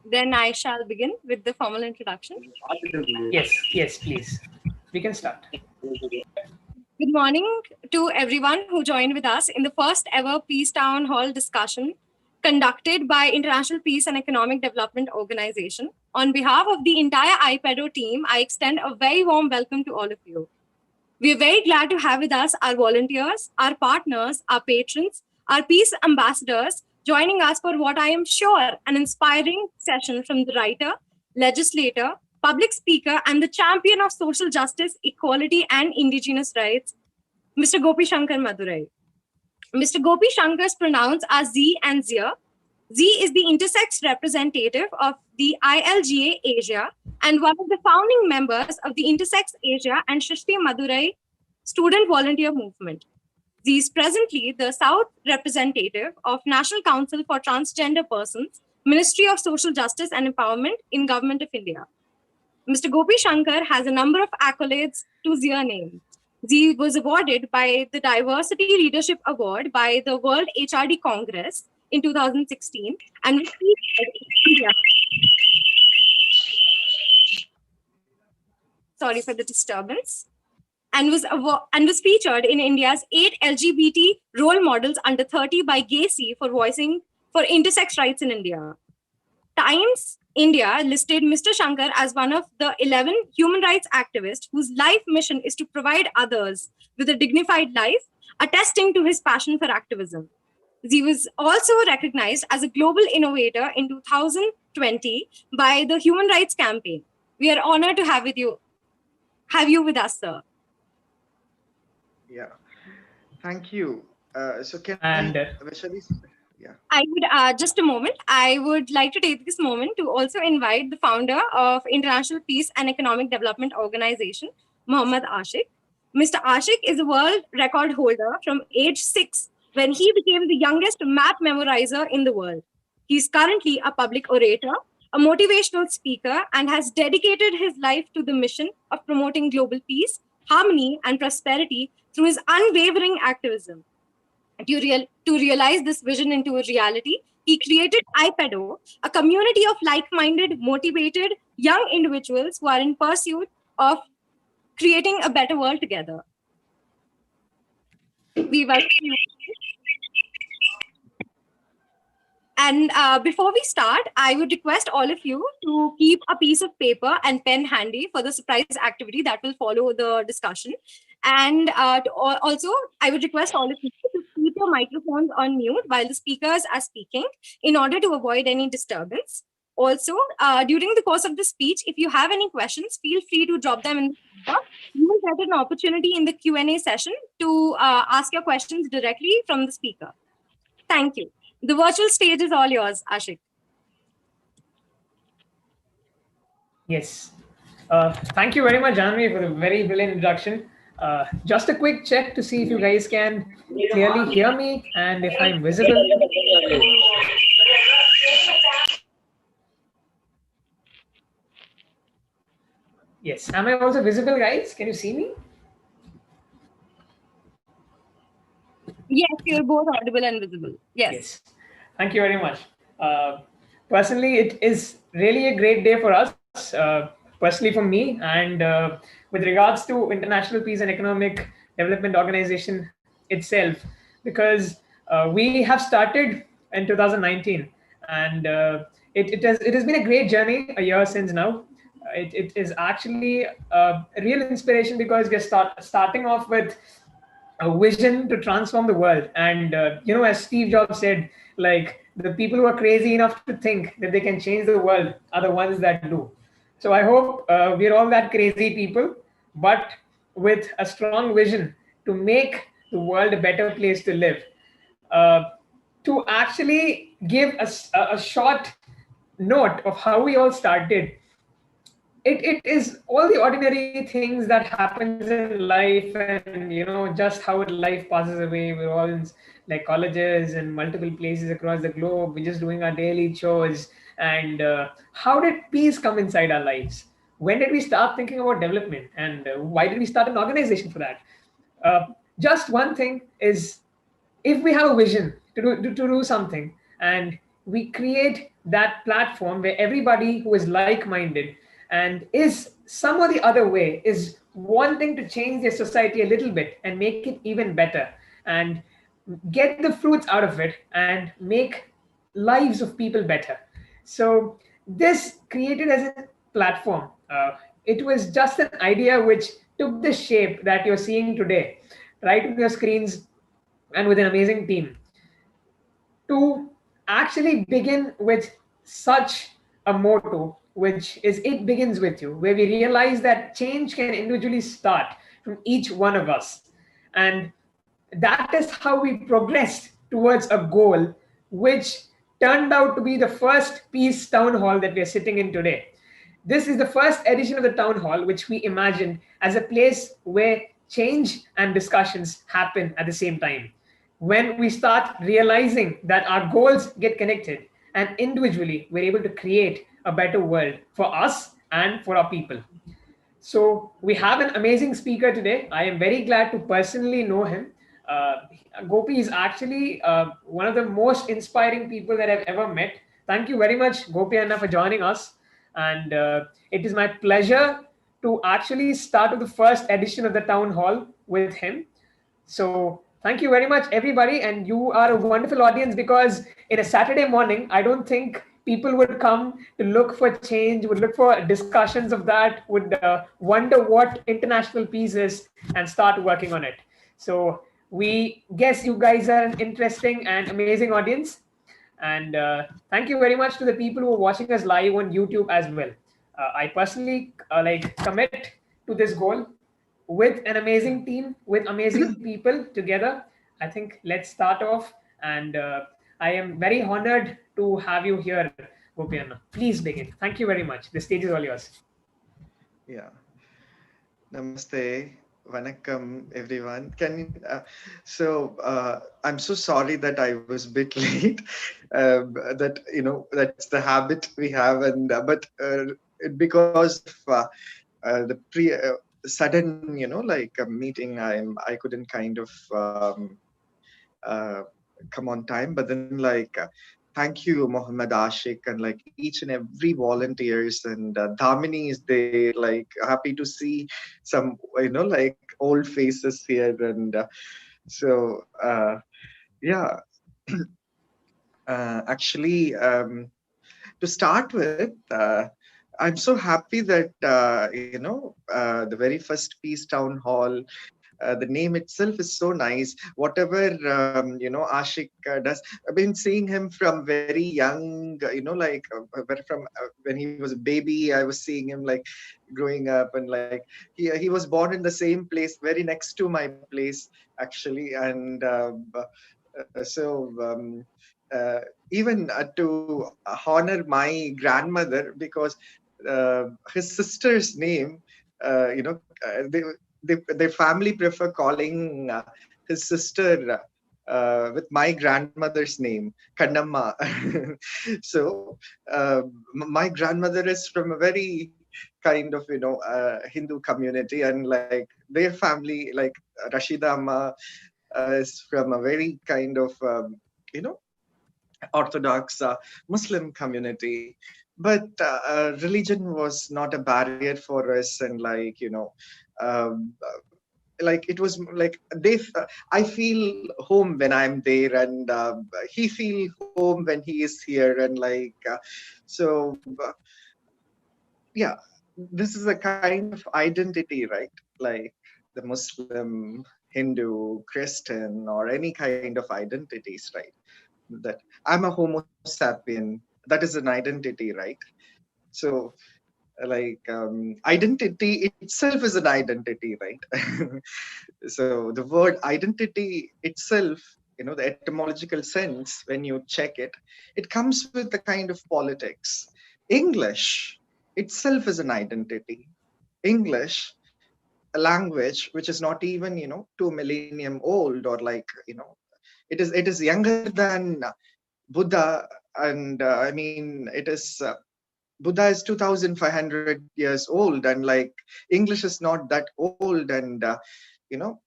Then I shall begin with the formal introduction. Yes, please. We can start. Good morning to everyone who joined with us in the first ever Peace Town Hall discussion conducted by International Peace and Economic Development Organization. On behalf of the entire IPEDO team, I extend a very warm welcome to all of you. We are very glad to have with us our volunteers, our partners, our patrons, our peace ambassadors, joining us for what I am sure an inspiring session from the writer, legislator, public speaker, and the champion of social justice, equality, and indigenous rights, Mr. Gopi Shankar Madurai. Mr. Gopi Shankar is pronounced as Z and Zia. Z is the intersex representative of the ILGA Asia and one of the founding members of the Intersex Asia and Srishti Madurai student volunteer movement. Z is presently the South representative of National Council for Transgender Persons, Ministry of Social Justice and Empowerment in Government of India. Mr. Gopi Shankar has a number of accolades to Zia name. Z was awarded by the Diversity Leadership Award by the World HRD Congress in 2016 and was featured in India. Sorry for the disturbance. And was featured in India's 8 LGBT role models under 30 by GACI for voicing for intersex rights in India. Times India listed Mr. Shankar as one of the 11 human rights activists whose life mission is to provide others with a dignified life, attesting to his passion for activism. He was also recognized as a global innovator in 2020 by the Human Rights Campaign. We are honored to have you with us, sir. Yeah, thank you. So can I would, just a moment, I would like to take this moment to also invite the founder of International Peace and Economic Development Organization, Muhammad Ashik. Mr. Ashik is a world record holder from age 6 when he became the youngest map memorizer in the world. He's currently a public orator, a motivational speaker, and has dedicated his life to the mission of promoting global peace, harmony, and prosperity through his unwavering activism. To realize this vision into a reality, he created IPEDO, a community of like-minded, motivated young individuals who are in pursuit of creating a better world together. We welcome you. And before we start, I would request all of you to keep a piece of paper and pen handy for the surprise activity that will follow the discussion. And also, I would request all of you to keep your microphones on mute while the speakers are speaking in order to avoid any disturbance. Also, during the course of the speech, if you have any questions, feel free to drop them in the chat. You will get an opportunity in the Q&A session to ask your questions directly from the speaker. Thank you. The virtual stage is all yours, Ashik. Yes. Thank you very much, Janvi, for the very brilliant introduction. Just a quick check to see if you guys can clearly hear me and if I'm visible. Yes. Am I also visible, guys? Can you see me? Yes, you're both audible and visible. Yes. Thank you very much. Personally, it is really a great day for us, personally for me, and with regards to International Peace and Economic Development Organization itself, because we have started in 2019, and it has been a great journey a year since now. It is actually a real inspiration because we're starting off with a vision to transform the world. And as Steve Jobs said, like, the people who are crazy enough to think that they can change the world are the ones that do. So I hope we're all that crazy people, but with a strong vision to make the world a better place to live. To actually give a short note of how we all started, it is all the ordinary things that happens in life, and just how life passes away. We're all in like colleges and multiple places across the globe. We're just doing our daily chores. And how did peace come inside our lives? When did we start thinking about development, and why did we start an organization for that? Just one thing is, if we have a vision to do something, and we create that platform where everybody who is like-minded and is some or the other way is wanting to change their society a little bit and make it even better and get the fruits out of it and make lives of people better. So this created as a platform. It was just an idea which took the shape that you're seeing today, right on your screens, and with an amazing team to actually begin with such a motto, which is "it begins with you," where we realize that change can individually start from each one of us. And that is how we progressed towards a goal, which turned out to be the first Peace Town Hall that we are sitting in today. This is the first edition of the Town Hall, which we imagined as a place where change and discussions happen at the same time. When we start realizing that our goals get connected and individually we're able to create a better world for us and for our people. So we have an amazing speaker today. I am very glad to personally know him. Uh, Gopi is actually one of the most inspiring people that I've ever met. Thank you very much, Gopi Anna, for joining us. And it is my pleasure to actually start with the first edition of the Town Hall with him. So thank you very much, everybody. And you are a wonderful audience because in a Saturday morning, I don't think people would come to look for change, would look for discussions of that, would wonder what international peace is and start working on it. So we guess you guys are an interesting and amazing audience. And thank you very much to the people who are watching us live on YouTube as well. I personally commit to this goal with an amazing team, with amazing people together. I think let's start off. And I am very honored to have you here, Gopianna. Please begin. Thank you very much. The stage is all yours. Yeah. Namaste. Vanakkam, everyone. I'm so sorry that I was a bit late. That that's the habit we have, and because of the sudden meeting, I couldn't kind of uh, come on time. But then thank you, Mohammed Ashik, and like each and every volunteers, and Dhamini is there. Like happy to see some old faces here, and yeah. Actually, to start with, I'm so happy that the very first Peace Town Hall. The name itself is so nice. Whatever Ashik does, I've been seeing him from very young. From when he was a baby, I was seeing him like growing up, and like he was born in the same place, very next to my place actually, and uh, even to honor my grandmother because his sister's name, their family prefer calling his sister with my grandmother's name, Kannamma. So my grandmother is from a very kind of Hindu community, and like their family, like Rashida Amma, is from a very kind of you know Orthodox Muslim community. But religion was not a barrier for us, and um, like it was like I feel home when I'm there, and he feel home when he is here, and yeah, this is a kind of identity, right? Like the Muslim, Hindu, Christian, or any kind of identities, right? That I'm a Homo sapien. That is an identity, right? So, identity itself is an identity, right? So the word identity itself, the etymological sense, when you check it, it comes with the kind of politics. English itself is an identity. English, a language which is not even 2 millennium old, or it is younger than Buddha, and I mean, Buddha is 2,500 years old, and like English is not that old, and you know,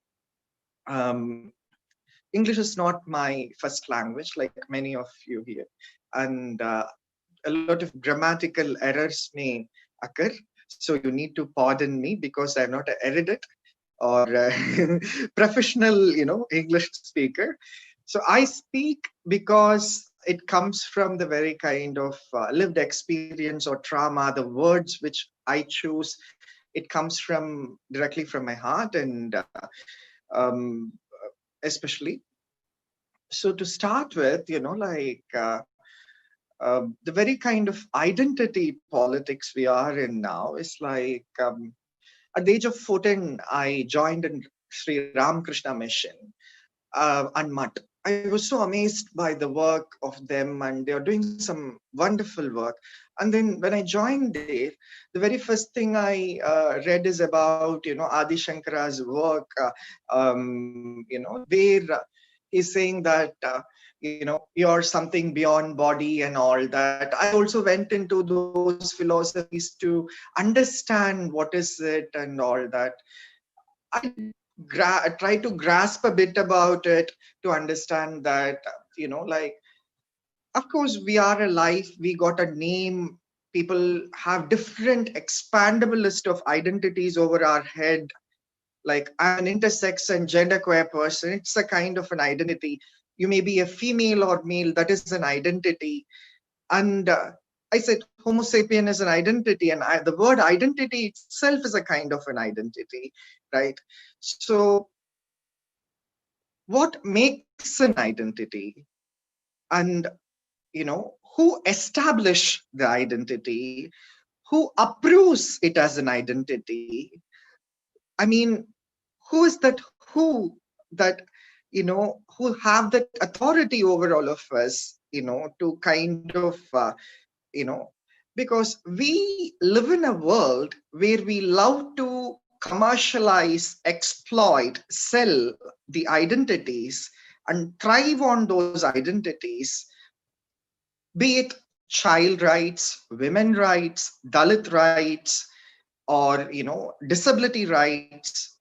um, English is not my first language, like many of you here. and a lot of grammatical errors may occur. So you need to pardon me because I'm not an erudite or professional, English speaker. So I speak because it comes from the very kind of lived experience or trauma, the words which I choose. It comes from directly from my heart, and um, especially. So to start with, the very kind of identity politics we are in now is like at the age of 14, I joined in Sri Ramakrishna Mission and Mutt. I was so amazed by the work of them, and they are doing some wonderful work. And then when I joined there, the very first thing I read is about Adi Shankara's work. Where he's saying that you're something beyond body and all that. I also went into those philosophies to understand what is it and all that. I try to grasp a bit about it to understand that, of course, we are alive, we got a name, people have different expandable list of identities over our head. Like, I'm an intersex and genderqueer person, it's a kind of an identity. You may be a female or male, that is an identity. And I said Homo sapien is an identity, and the word identity itself is a kind of an identity, right? So what makes an identity, and who establish the identity, who approves it as an identity? I mean, who is that who that who have that authority over all of us, to kind of because we live in a world where we love to commercialize, exploit, sell the identities and thrive on those identities, be it child rights, women rights, Dalit rights, or disability rights,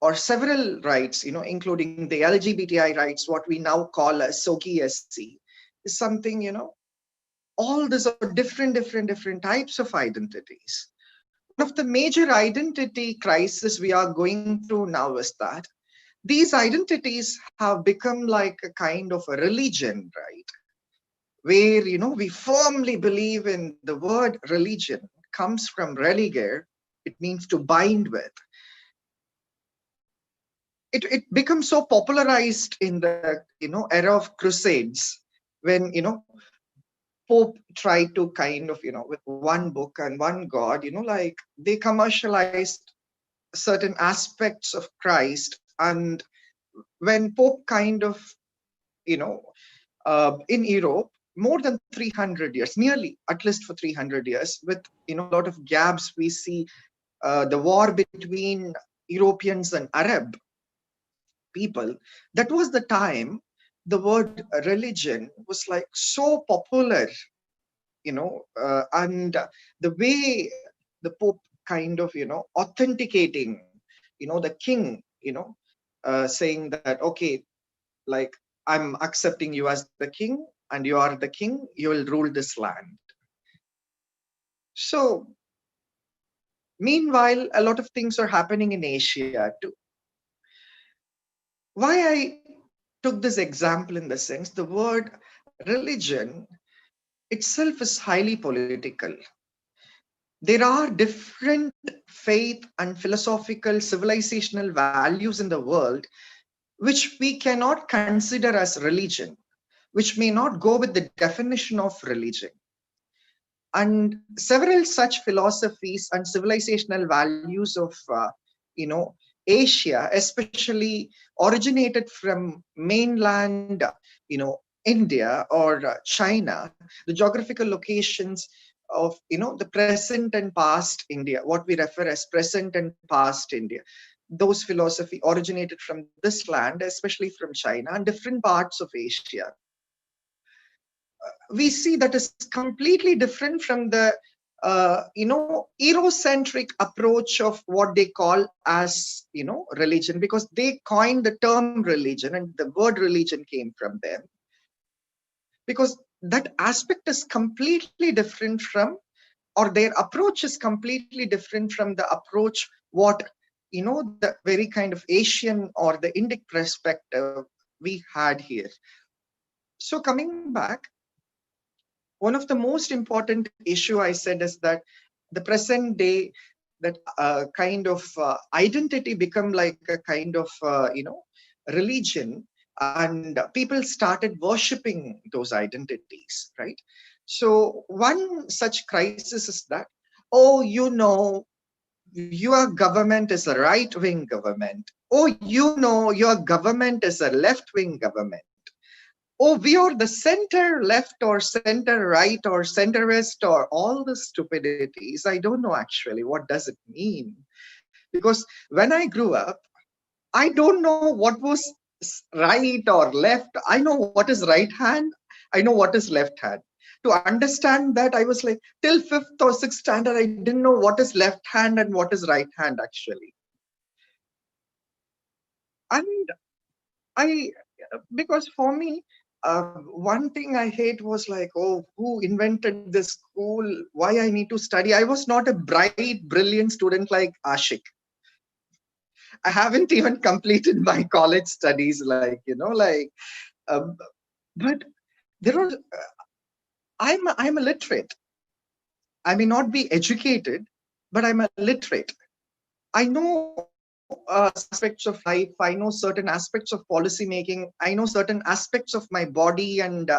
or several rights, including the LGBTI rights, what we now call as SOGI SC, is something, all these are different types of identities. One of the major identity crises we are going through now is that these identities have become like a kind of a religion, right? Where we firmly believe in the word religion comes from religare. It means to bind with. It becomes so popularized in the era of crusades, when Pope tried to kind of with one book and one God, like they commercialized certain aspects of Christ. And when Pope kind of in Europe, more than 300 years, nearly at least for 300 years, with a lot of gaps, we see the war between Europeans and Arab people. That was the time the word religion was like so popular, and the way the Pope kind of authenticating the king, saying that, okay, like, I'm accepting you as the king, and you are the king, you will rule this land. So meanwhile, a lot of things are happening in Asia too. Why I took this example in the sense, the word religion itself is highly political. There are different faith and philosophical civilizational values in the world which we cannot consider as religion, which may not go with the definition of religion. And several such philosophies and civilizational values of Asia, especially originated from mainland India or China, the geographical locations of the present and past India, what we refer as present and past India. Those philosophy originated from this land, especially from China and different parts of Asia. We see that is completely different from the Eurocentric approach of what they call as religion, because they coined the term religion and the word religion came from them. Because that aspect is completely different from, or their approach is completely different from the approach what, the very kind of Asian or the Indic perspective we had here. So coming back, one of the most important issue I said is that the present day, that kind of identity become like a kind of religion, and people started worshipping those identities, right? So one such crisis is that, oh, your government is a right wing government. Oh, your government is a left wing government. Oh, we are the center left or center right or centrist or all the stupidities. I don't know actually what does it mean. Because when I grew up, I don't know what was right or left. I know what is right hand. I know what is left hand. To understand that, I was like, till fifth or sixth standard, I didn't know what is left hand and what is right hand actually. And I, because for me, one thing I hate was like, oh, who invented this school? Why I need to study? I was not a bright, brilliant student like Ashik. I haven't even completed my college studies, like, um, but there are, I'm a literate. I may not be educated, but I'm a literate. I know certain aspects of life. I know certain aspects of policy making. I know certain aspects of my body and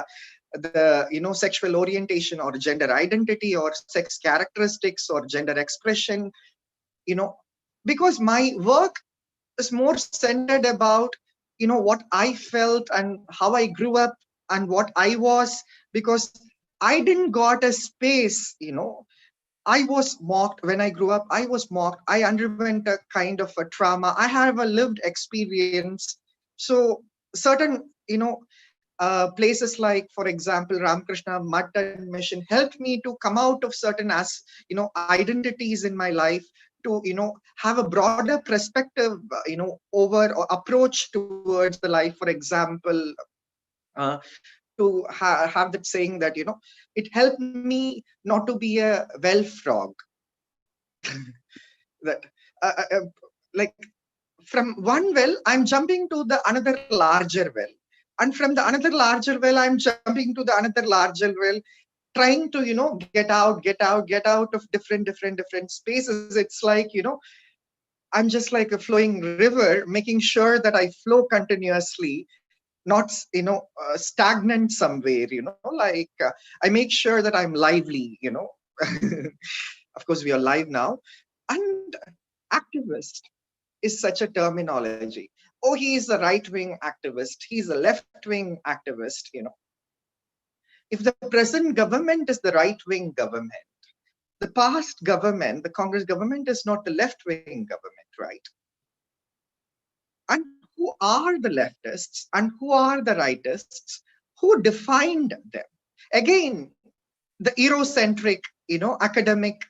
the sexual orientation or gender identity or sex characteristics or gender expression. You know, because my work is more centered about what I felt and how I grew up and what I was, because I didn't got a space. I was mocked when I grew up. I was mocked. I underwent a kind of a trauma. I have a lived experience. So certain, places like, for example, Ramakrishna Mutt and Mission helped me to come out of certain identities in my life, to have a broader perspective, over or approach towards the life. For example, uh, to have that saying that it helped me not to be a well frog, that like from one well I'm jumping to the another larger well, and from the another larger well I'm jumping to the another larger well, trying to get out of different spaces. It's like I'm just like a flowing river, making sure that I flow continuously, not stagnant somewhere, like I make sure that I'm lively. Of course we are live now. And activist is such a terminology. Oh, he is a right wing activist, he's a left wing activist. If the present government is the right wing government, the past government, the Congress government, is not the left wing government, right? And who are the leftists and who are the rightists? Who defined them? Again, the Eurocentric, academic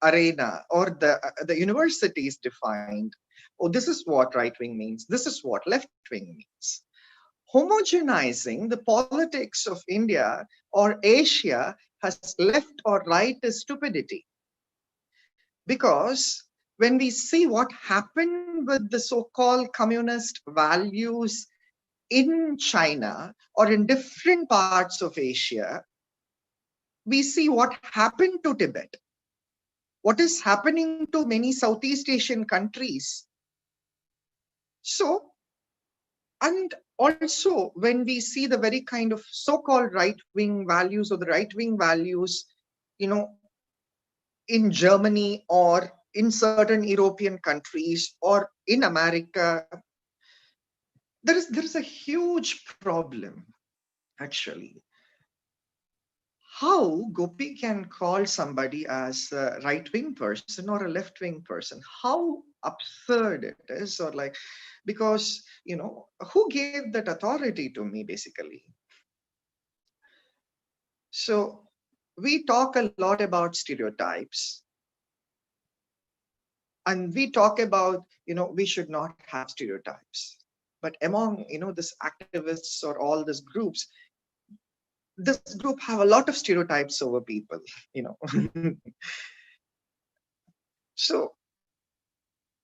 arena, or the universities defined, oh, this is what right wing means, this is what left wing means. Homogenizing the politics of India or Asia has left or right is stupidity. Because when we see what happened with the so-called communist values in China or in different parts of Asia, we see what happened to Tibet, what is happening to many Southeast Asian countries. So, and also when we see the very kind of so-called right-wing values or the right-wing values, you know, in Germany or in certain European countries or in America, there is a huge problem actually. How Gopi can call somebody as a right-wing person or a left-wing person? How absurd it is, or like, because who gave that authority to me basically? So we talk a lot about stereotypes, and we talk about we should not have stereotypes, but among this activists or all these groups, this group have a lot of stereotypes over people, you know. So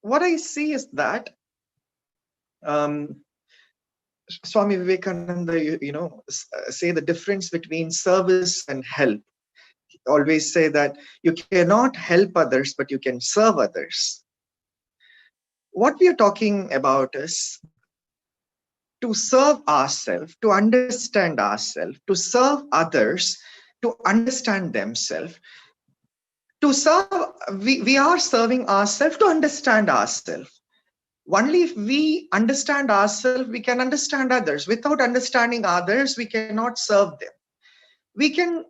what I see is that um, Swami Vivekananda, say the difference between service and help. Always say that you cannot help others, but you can serve others. What we are talking about is to serve ourselves, to understand ourselves, to serve others, to understand themselves. To serve, we are serving ourselves to understand ourselves. Only if we understand ourselves, we can understand others. Without understanding others, we cannot serve them. We can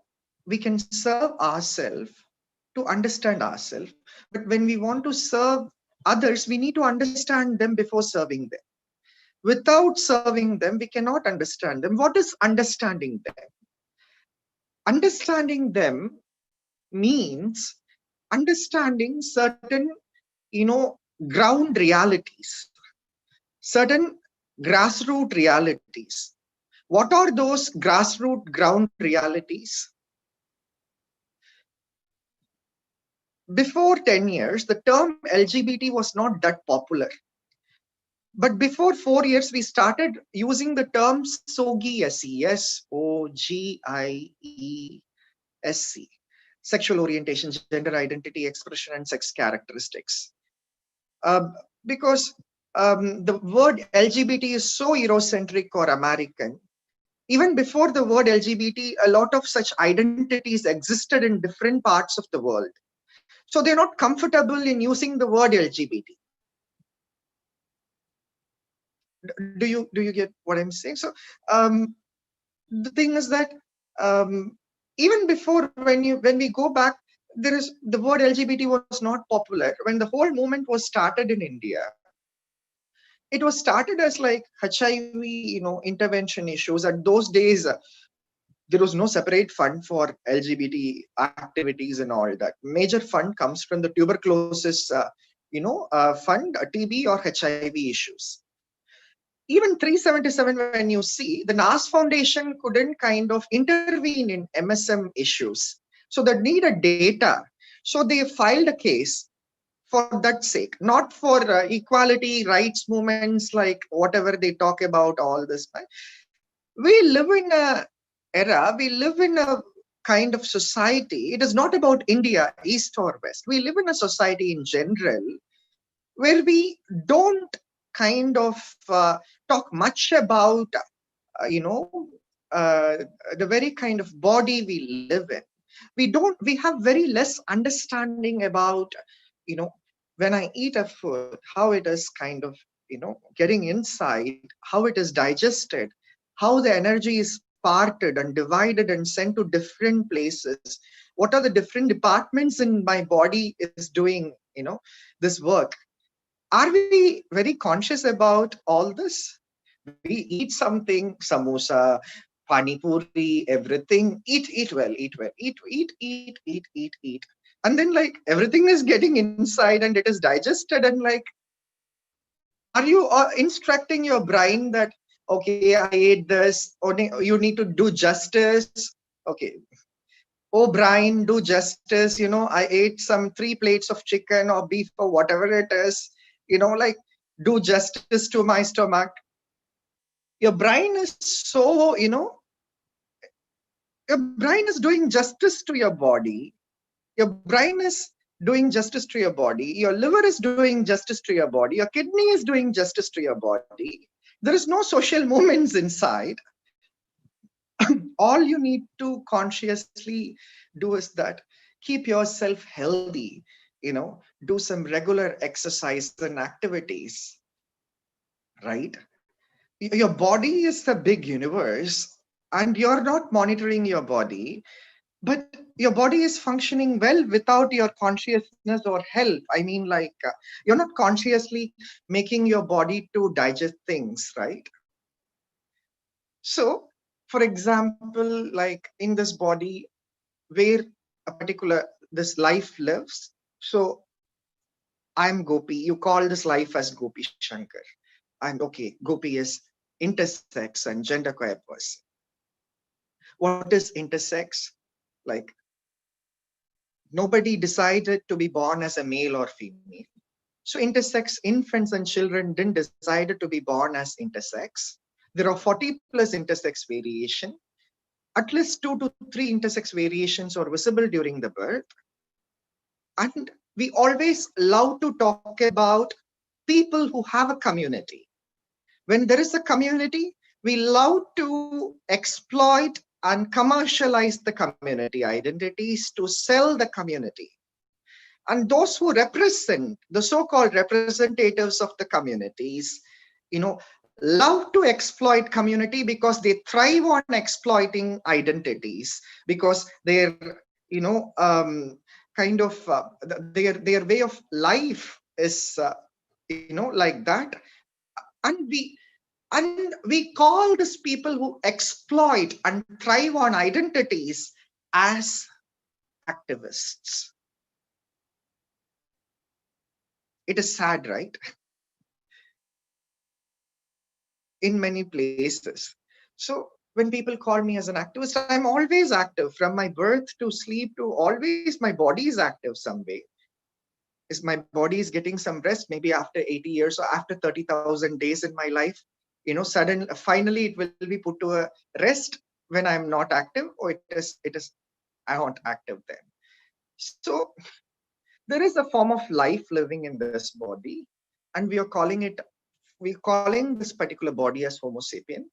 serve ourselves to understand ourselves, but when we want to serve others, we need to understand them before serving them. Without serving them, we cannot understand them. What is understanding them? Understanding them means understanding certain, ground realities, certain grassroots realities. What are those grassroots ground realities? Before 10 years, the term LGBT was not that popular. But before 4 years, we started using the term SOGIE, SOGIESC, sexual orientation, gender identity, expression, and sex characteristics. Because the word LGBT is so Eurocentric or American. Even before the word LGBT, a lot of such identities existed in different parts of the world. So they're not comfortable in using the word LGBT. Do you get what I'm saying? So the thing is that even before, when we go back, there is the word LGBT was not popular when the whole movement was started in India. It was started as like HIV, intervention issues. At those days, there was no separate fund for LGBT activities and all that. Major fund comes from the tuberculosis, fund, TB or HIV issues. Even 377, when you see, the NAS Foundation couldn't kind of intervene in MSM issues. So they needed data. So they filed a case for that sake, not for equality, rights movements, like whatever they talk about, all this. We live in a era, we live in a kind of society. It is not about India, East or West. We live in a society in general where we don't kind of talk much about, you know, uh, the very kind of body we live in. We have very less understanding about, when I eat a food, how it is kind of, getting inside, how it is digested, how the energy is parted and divided and sent to different places. What are the different departments in my body is doing, this work? Are we very conscious about all this? We eat something, samosa, pani puri, everything, eat well, eat. And then like everything is getting inside and it is digested, and like, are you instructing your brain that, okay, I ate this, you need to do justice? Okay, oh Brian, do justice, I ate some 3 plates of chicken or beef or whatever it is, like, do justice to my stomach. Your brain is so, your brain is doing justice to your body. Your brain is doing justice to your body. Your liver is doing justice to your body. Your kidney is doing justice to your body. There is no social movements inside. All you need to consciously do is that keep yourself healthy, do some regular exercise and activities, right? Your body is a big universe and you're not monitoring your body, but your body is functioning well without your consciousness or help. I mean, like, you're not consciously making your body to digest things, right? So, for example, like in this body where a particular this life lives, so I'm Gopi, you call this life as Gopi Shankar, and okay, Gopi is intersex and genderqueer person. What is intersex? Like, nobody decided to be born as a male or female. So intersex infants and children didn't decide to be born as intersex. There are 40 plus intersex variation. At least 2 to 3 intersex variations are visible during the birth. And we always love to talk about people who have a community. When there is a community, we love to exploit and commercialize the community identities to sell the community. And those who represent the so-called representatives of the communities, love to exploit community because they thrive on exploiting identities, because their kind of their way of life is like that. And we call these people who exploit and thrive on identities as activists. It is sad, right? In many places. So when people call me as an activist, I'm always active. From my birth to sleep to always my body is active some way. Is my body is getting some rest, maybe after 80 years or after 30,000 days in my life, finally it will be put to a rest when I'm not active, or it is I want active then. So there is a form of life living in this body, and we're calling this particular body as Homo sapien.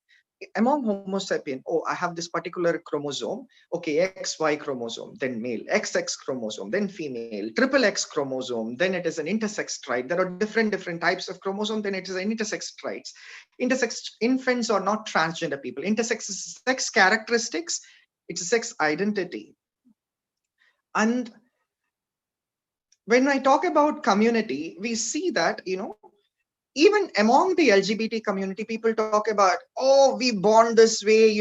Among Homo sapien, oh, I have this particular chromosome. Okay, XY chromosome, then male, XX chromosome, then female, triple X chromosome, then it is an intersex trait. There are different types of chromosome, then it is an intersex traits. Intersex infants are not transgender people. Intersex is sex characteristics, it's a sex identity. And when I talk about community, we see that, even among the LGBT community, people talk about, oh, we born this way,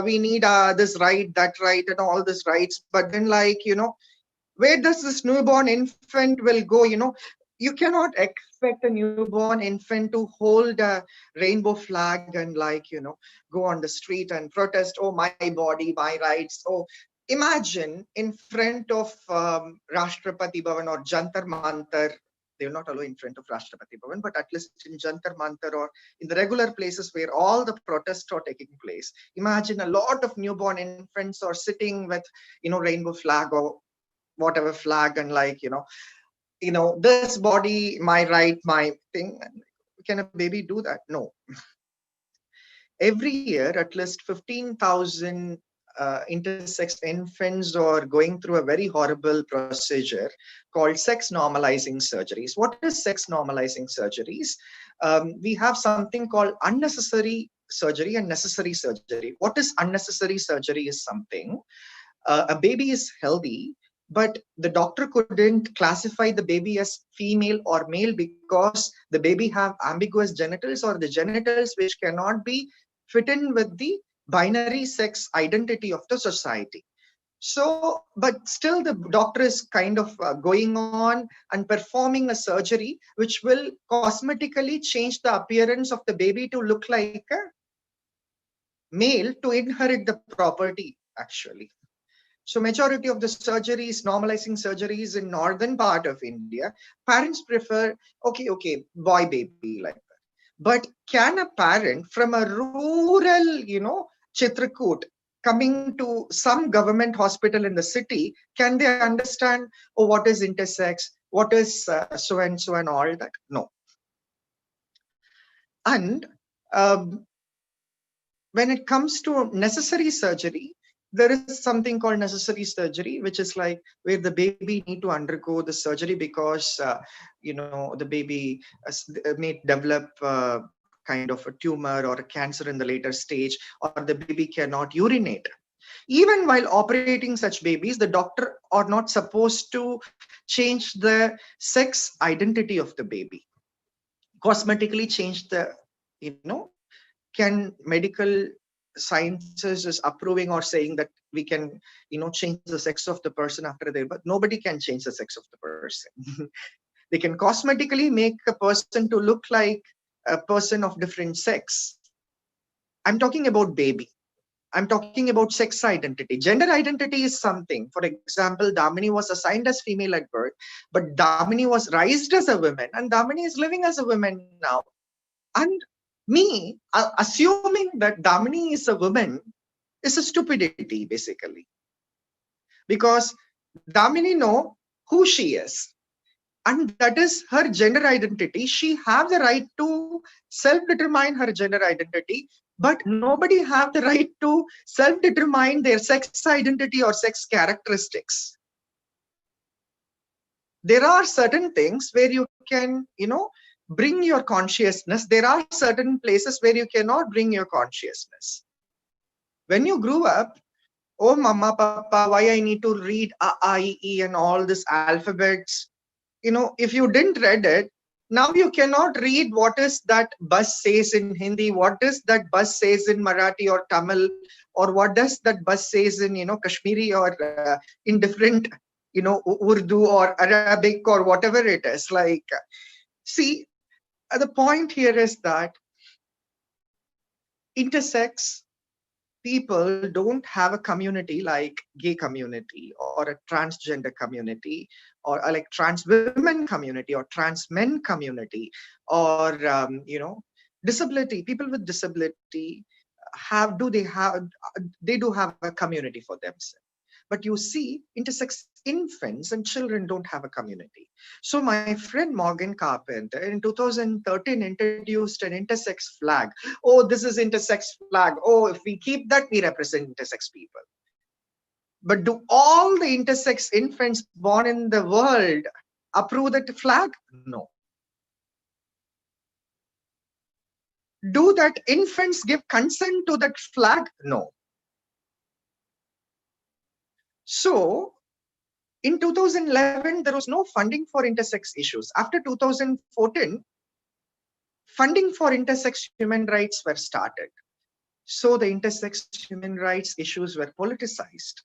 we need this right, that right, and all these rights. But then, where does this newborn infant will go? You cannot expect a newborn infant to hold a rainbow flag and go on the street and protest, oh, my body, my rights. Oh, imagine in front of Rashtrapati Bhavan or Jantar Mantar. They will not allow in front of Rashtrapati Bhavan, but at least in Jantar Mantar or in the regular places where all the protests are taking place. Imagine a lot of newborn infants are sitting with, rainbow flag or whatever flag, and this body, my right, my thing. Can a baby do that? No. Every year, at least 15,000 intersex infants are going through a very horrible procedure called sex normalizing surgeries. What is sex normalizing surgeries? We have something called unnecessary surgery and necessary surgery. What is unnecessary surgery is something, a baby is healthy, but the doctor couldn't classify the baby as female or male because the baby have ambiguous genitals, or the genitals which cannot be fit in with the binary sex identity of the society. So, but still the doctor is kind of going on and performing a surgery which will cosmetically change the appearance of the baby to look like a male to inherit the property, actually. So majority of the surgeries, normalizing surgeries in northern part of India, parents prefer, okay, boy baby like that. But can a parent from a rural, Chitrakoot, coming to some government hospital in the city, can they understand, oh, what is intersex, what is so and so and all that? No. And when it comes to necessary surgery, there is something called necessary surgery, which is like where the baby need to undergo the surgery because the baby may develop kind of a tumor or a cancer in the later stage, or the baby cannot urinate. Even while operating such babies, the doctor are not supposed to change the sex identity of the baby, cosmetically change the, can medical sciences is approving or saying that we can, change the sex of the person after their birth? Nobody can change the sex of the person. They can cosmetically make a person to look like a person of different sex. I'm talking about baby. I'm talking about sex identity. Gender identity is something. For example, Damini was assigned as female at birth, but Damini was raised as a woman, and Damini is living as a woman now. And me assuming that Damini is a woman is a stupidity, basically. Because Damini know who she is. And that is her gender identity. She have the right to self-determine her gender identity, but nobody have the right to self-determine their sex identity or sex characteristics. There are certain things where you can, bring your consciousness. There are certain places where you cannot bring your consciousness. When you grew up, oh, mama, papa, why I need to read A, I, E and all these alphabets? If you didn't read it, now you cannot read what is that bus says in Hindi, what is that bus says in Marathi or Tamil, or what does that bus says in, Kashmiri or in different, Urdu or Arabic or whatever it is. Like, see, the point here is that intersex people don't have a community like gay community or a transgender community or like trans women community or trans men community or disability people with disability they do have a community for themselves. But you see, intersex infants and children don't have a community. So my friend Morgan Carpenter in 2013 introduced an intersex flag. Oh, this is intersex flag. Oh, if we keep that, we represent intersex people. But do all the intersex infants born in the world approve that flag? No. Do that infants give consent to that flag? No. So in 2011, there was no funding for intersex issues. After 2014, funding for intersex human rights were started. So the intersex human rights issues were politicized.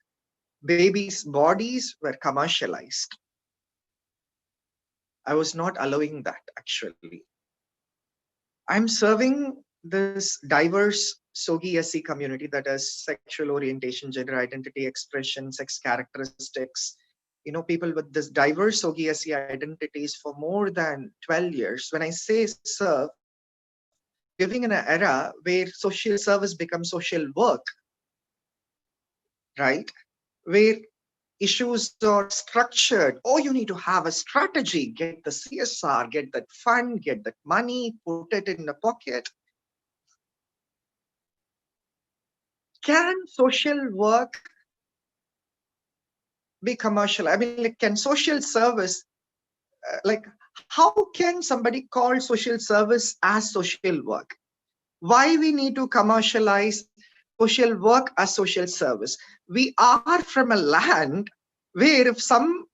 Babies' bodies were commercialized. I was not allowing that, actually. I'm serving this diverse Sogi SC community, that is sexual orientation, gender identity, expression, sex characteristics, people with this diverse Sogi SC identities for more than 12 years. When I say serve, I'm living in an era where social service becomes social work, right? Where issues are structured. Oh, you need to have a strategy, get the CSR, get that fund, get that money, put it in the pocket. Can social work be commercial? I mean, like, can social service, like, how can somebody call social service as social work? Why we need to commercialize social work as social service? We are from a land where if some,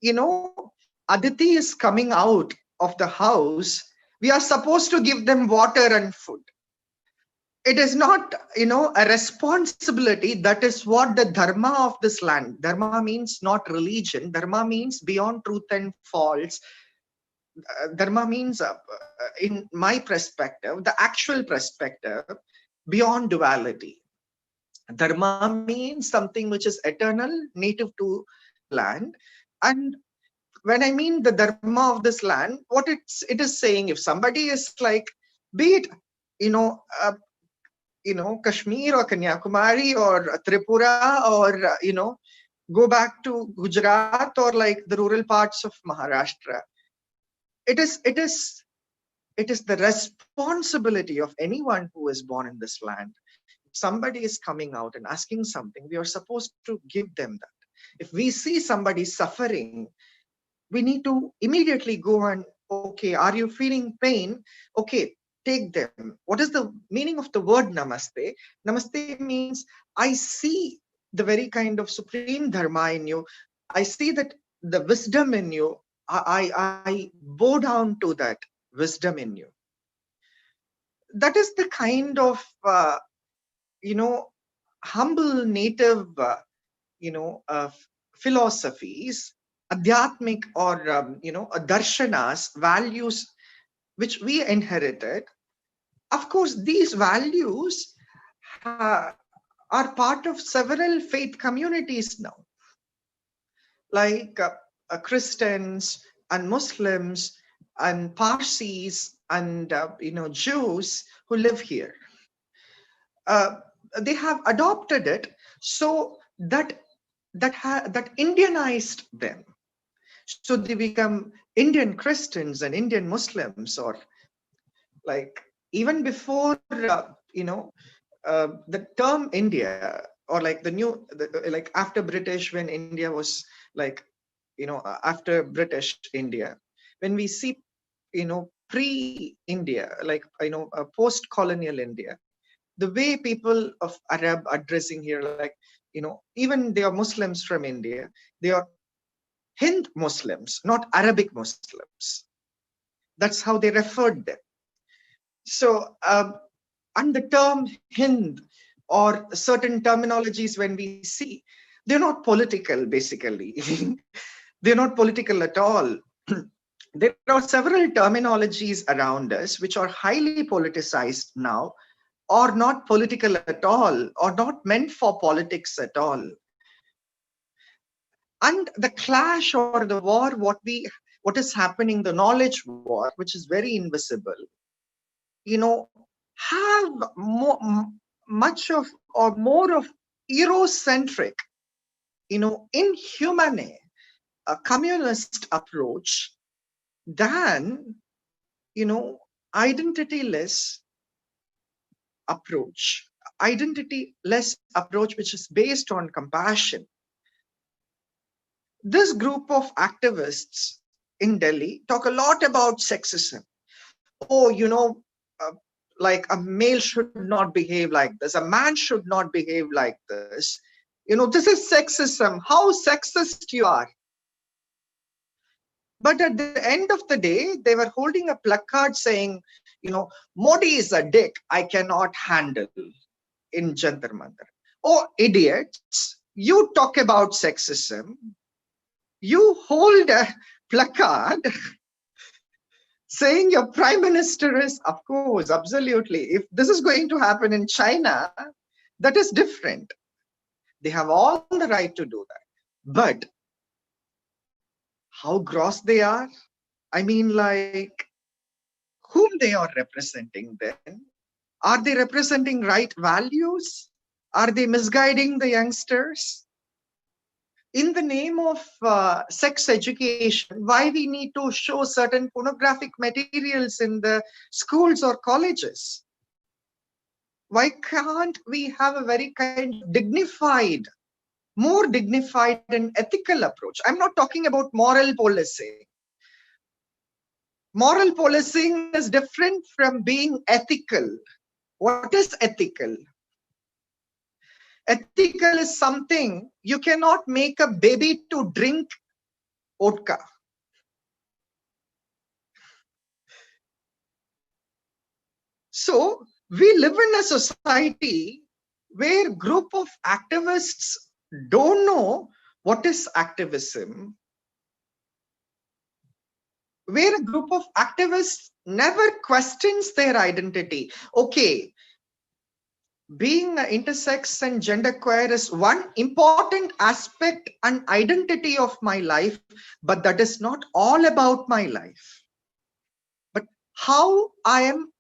Aditi is coming out of the house, we are supposed to give them water and food. It is not, a responsibility. That is what the dharma of this land. Dharma means not religion. Dharma means beyond truth and false. Dharma means, in my perspective, the actual perspective, beyond duality. Dharma means something which is eternal, native to land. And when I mean the dharma of this land, what it is saying, if somebody is like, be it, Kashmir or Kanyakumari or Tripura or, go back to Gujarat or like the rural parts of Maharashtra. It is the responsibility of anyone who is born in this land. If somebody is coming out and asking something, we are supposed to give them that. If we see somebody suffering, we need to immediately go and, okay, are you feeling pain? Okay, take them. What is the meaning of the word namaste? Namaste means I see the very kind of supreme dharma in you. I see that the wisdom in you. I bow down to that wisdom in you. That is the kind of, humble native, philosophies, adhyatmic or, darshanas, values which we inherited. Of course, these values are part of several faith communities now, like Christians and Muslims and Parsis and Jews who live here. They have adopted it so that Indianized them. So they become Indian Christians and Indian Muslims, or like even before the term India, or like like after British, when India was like after British India, when we see pre-India, like post-colonial India, the way people of Arab addressing here, like even they are Muslims from India, they are Hind Muslims, not Arabic Muslims. That's how they referred them. So and the term Hind or certain terminologies, when we see, they're not political basically. They're not political at all. There are several terminologies around us which are highly politicized now, or not political at all, or not meant for politics at all. And the clash or the war, what is happening, the knowledge war, which is very invisible, have much of, or more of, Eurocentric, inhumane, a communist approach than, identityless approach, identityless approach, which is based on compassion. This group of activists in Delhi talk a lot about sexism. Oh, like a male should not behave like this, a man should not behave like this. This is sexism. How sexist you are. But at the end of the day, they were holding a placard saying, Modi is a dick I cannot handle in Jantar Mantar. Oh, idiots, you talk about sexism. You hold a placard saying your prime minister is, of course, absolutely. If this is going to happen in China, that is different. They have all the right to do that. But how gross they are? I mean, like, whom they are representing then? Are they representing right values? Are they misguiding the youngsters? In the name of sex education, why we need to show certain pornographic materials in the schools or colleges? Why can't we have a very kind of dignified, more dignified and ethical approach? I'm not talking about moral policing. Moral policing is different from being ethical. What is ethical? Ethical is something you cannot make a baby to drink vodka. So we live in a society where group of activists don't know what is activism, where a group of activists never questions their identity. Okay, being intersex and genderqueer is one important aspect and identity of my life, but that is not all about my life. But how I am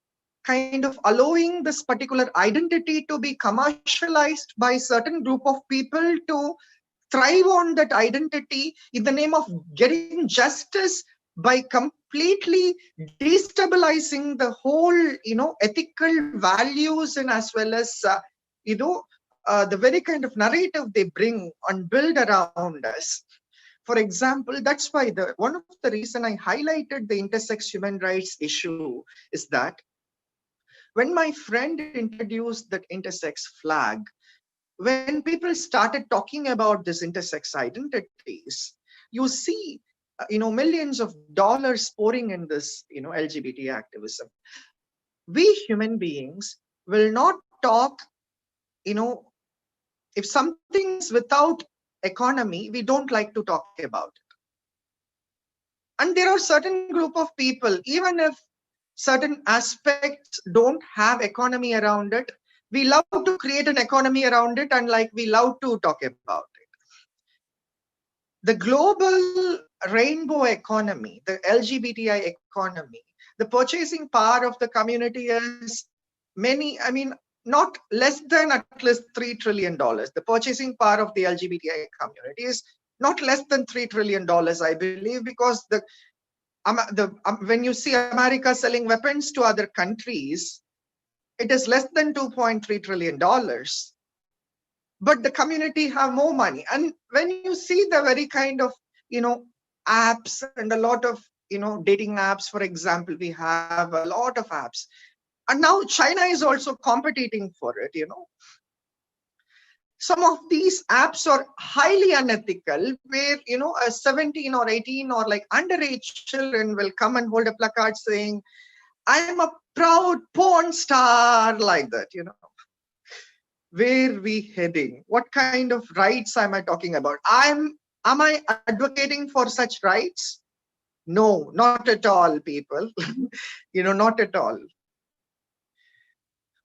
kind of allowing this particular identity to be commercialized by certain group of people to thrive on that identity in the name of getting justice, by completely destabilizing the whole ethical values, and as well as the very kind of narrative they bring and build around us. For example, that's why one of the reason I highlighted the intersex human rights issue is that when my friend introduced that intersex flag, when people started talking about this intersex identities, you see, millions of dollars pouring in this, LGBT activism. We human beings will not talk, if something is without economy, we don't like to talk about it. And there are certain group of people, even if certain aspects don't have economy around it, We love to create an economy around it, and like we love to talk about it. The global rainbow economy, the LGBTI economy, the purchasing power of the community is many, I mean, not less than at least $3 trillion. The purchasing power of the LGBTI community is not less than $3 trillion, I believe, because when you see America selling weapons to other countries, it is less than $2.3 trillion. But the community have more money. And when you see the very kind of, apps and a lot of, dating apps, for example, we have a lot of apps. And now China is also competing for it. Some of these apps are highly unethical, where, a 17 or 18 or like underage children will come and hold a placard saying, I'm a proud porn star, like that, Where we heading? What kind of rights am I talking about? Am I advocating for such rights? No, not at all, people. Not at all.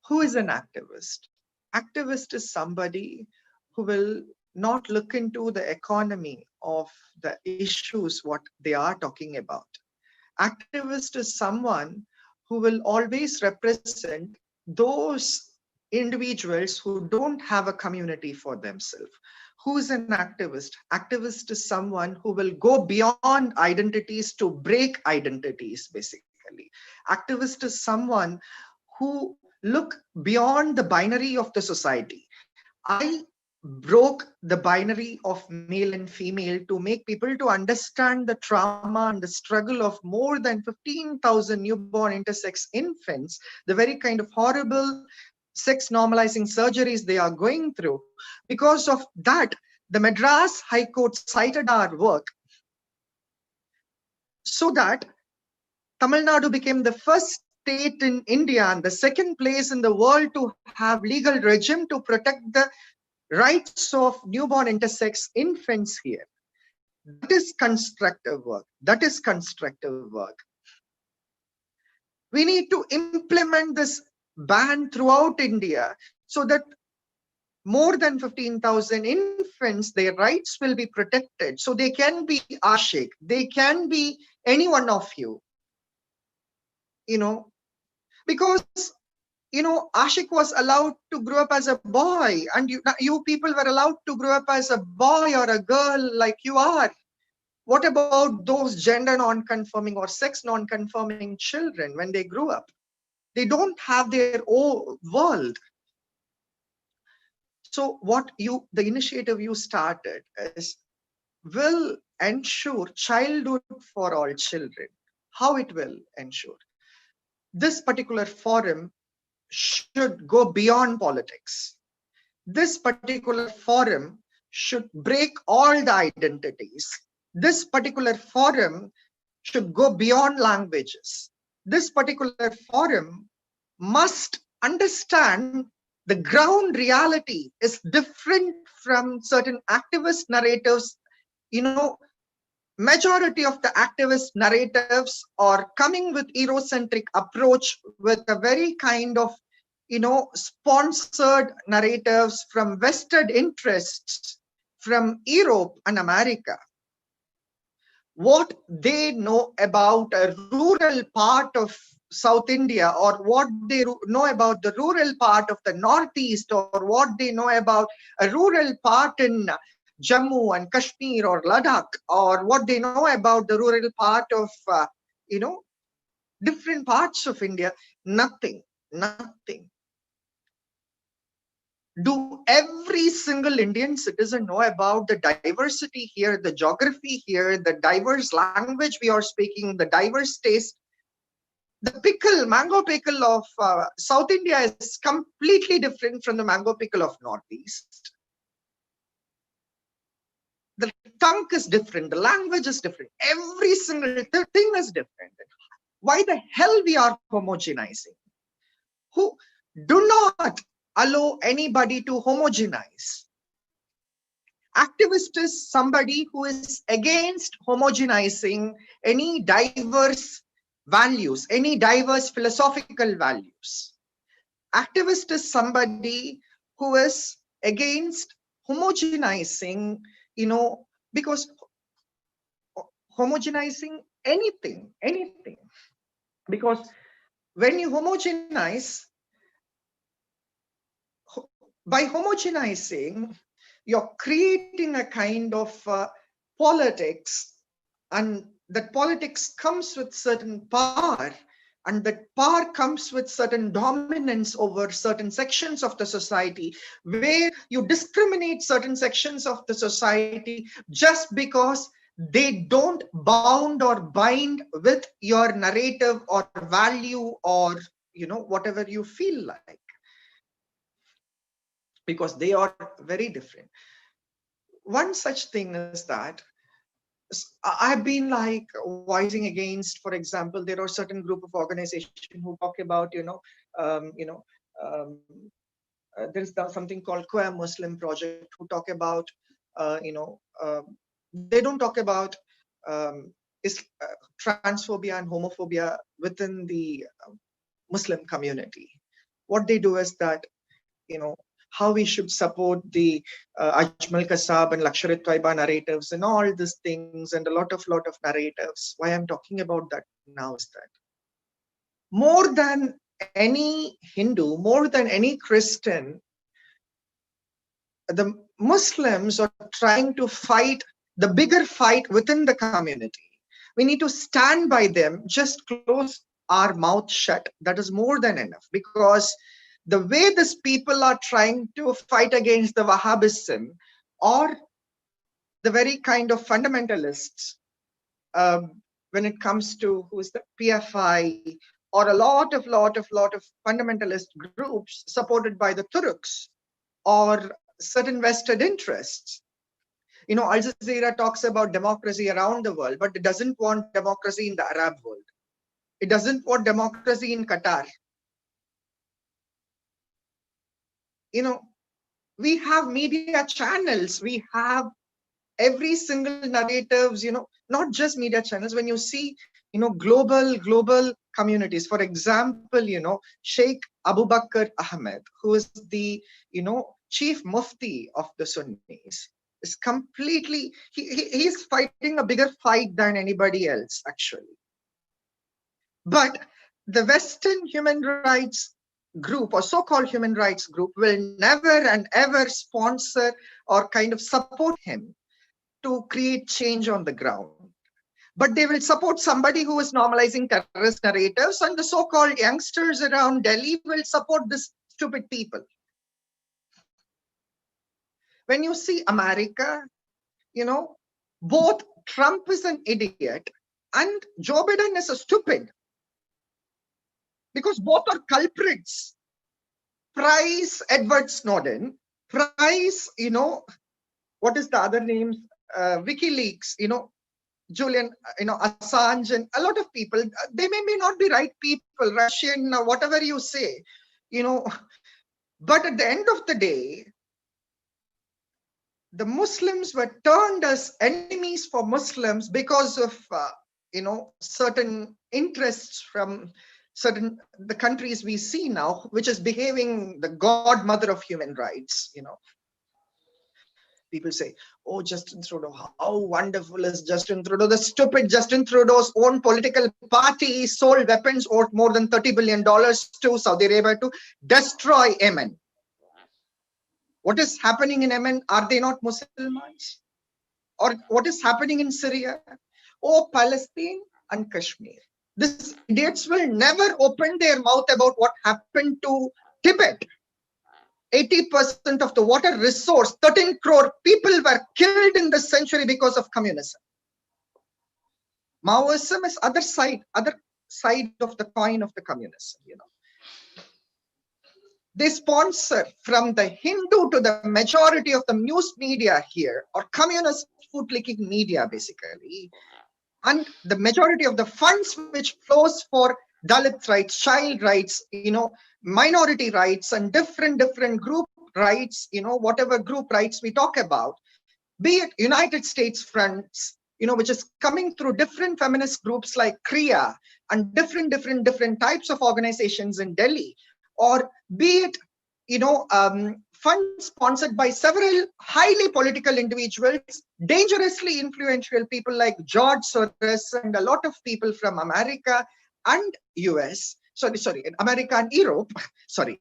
Who is an activist? Activist is somebody who will not look into the economy of the issues what they are talking about. Activist is someone who will always represent those individuals who don't have a community for themselves. Who is an activist? Activist is someone who will go beyond identities to break identities, basically. Activist is someone who look beyond the binary of the society. I broke the binary of male and female to make people to understand the trauma and the struggle of more than 15,000 newborn intersex infants, the very kind of horrible sex normalizing surgeries they are going through. Because of that, the Madras High Court cited our work so that Tamil Nadu became the first state in India and the second place in the world to have legal regime to protect the rights of newborn intersex infants here. That is constructive work. That is constructive work. We need to implement this ban throughout India so that more than 15,000 infants, their rights will be protected. So they can be Ashik, they can be any one of you, because Ashik was allowed to grow up as a boy, and you people were allowed to grow up as a boy or a girl like you are. What about those gender non-conforming or sex non-conforming children when they grew up? They don't have their own world. So the initiative you started is will ensure childhood for all children. How it will ensure? This particular forum should go beyond politics. This particular forum should break all the identities. This particular forum should go beyond languages. This particular forum must understand the ground reality is different from certain activist narratives. Majority of the activist narratives are coming with Eurocentric approach, with a very kind of sponsored narratives from vested interests from Europe and America. What they know about a rural part of South India, or what they know about the rural part of the Northeast, or what they know about a rural part in Jammu and Kashmir or Ladakh, or what they know about the rural part of, different parts of India, nothing. Do every single Indian citizen know about the diversity here, the geography here, the diverse language we are speaking, the diverse taste? The mango pickle of South India is completely different from the mango pickle of Northeast. The tongue is different, the language is different, every single thing is different. Why the hell we are homogenizing? Who do not allow anybody to homogenize. Activist is somebody who is against homogenizing any diverse values, any diverse philosophical values. Activist is somebody who is against homogenizing, because homogenizing anything. Because when you homogenize, by homogenizing, you're creating a kind of politics, and that politics comes with certain power, and that power comes with certain dominance over certain sections of the society, where you discriminate certain sections of the society just because they don't bound or bind with your narrative or value, or whatever you feel like, because they are very different. One such thing is that I've been like voicing against, for example, there are certain group of organizations who talk about, um, there's something called Queer Muslim Project, who talk about, they don't talk about is transphobia and homophobia within the Muslim community. What they do is that, how we should support the Ajmal Kasab and Laksharit Taiba narratives and all these things, and a lot of narratives. Why I'm talking about that now is that more than any Hindu, more than any Christian, the Muslims are trying to fight the bigger fight within the community. We need to stand by them, just close our mouth shut. That is more than enough, because the way these people are trying to fight against the Wahhabism or the very kind of fundamentalists, when it comes to who is the PFI, or a lot of fundamentalist groups supported by the Turks or certain vested interests. Al Jazeera talks about democracy around the world, but it doesn't want democracy in the Arab world. It doesn't want democracy in Qatar. We have media channels, we have every single narratives, not just media channels. When you see, global communities, for example, Sheikh Abu Bakr Ahmed, who is the, chief mufti of the Sunnis, is completely, he's fighting a bigger fight than anybody else, actually. But the Western human rights group, or so-called human rights group, will never and ever sponsor or kind of support him to create change on the ground. But they will support somebody who is normalizing terrorist narratives, and the so-called youngsters around Delhi will support this stupid people. When you see America, both Trump is an idiot and Joe Biden is a stupid, because both are culprits. Price Edward Snowden, price, what is the other names? WikiLeaks, Julian, Assange, and a lot of people. They may not be right people, Russian, whatever you say, but at the end of the day, the Muslims were turned as enemies for Muslims because of, certain interests from the countries we see now, which is behaving the godmother of human rights. People say, oh, Justin Trudeau, how wonderful is Justin Trudeau? The stupid Justin Trudeau's own political party sold weapons worth more than $30 billion to Saudi Arabia to destroy Yemen. What is happening in Yemen? Are they not Muslims? Or what is happening in Syria? Oh, Palestine and Kashmir. These idiots will never open their mouth about what happened to Tibet. 80% of the water resource, 13 crore people were killed in this century because of communism. Maoism is other side of the coin of the communism. They sponsor, from the Hindu to the majority of the news media here, or communist foot-licking media, basically, and the majority of the funds which flows for Dalit rights, child rights, minority rights, and different group rights, whatever group rights we talk about, be it United States fronts, which is coming through different feminist groups like KRIA and different types of organizations in Delhi, or be it, funds sponsored by several highly political individuals, dangerously influential people like George Soros and a lot of people from America and US, sorry, America and Europe, sorry.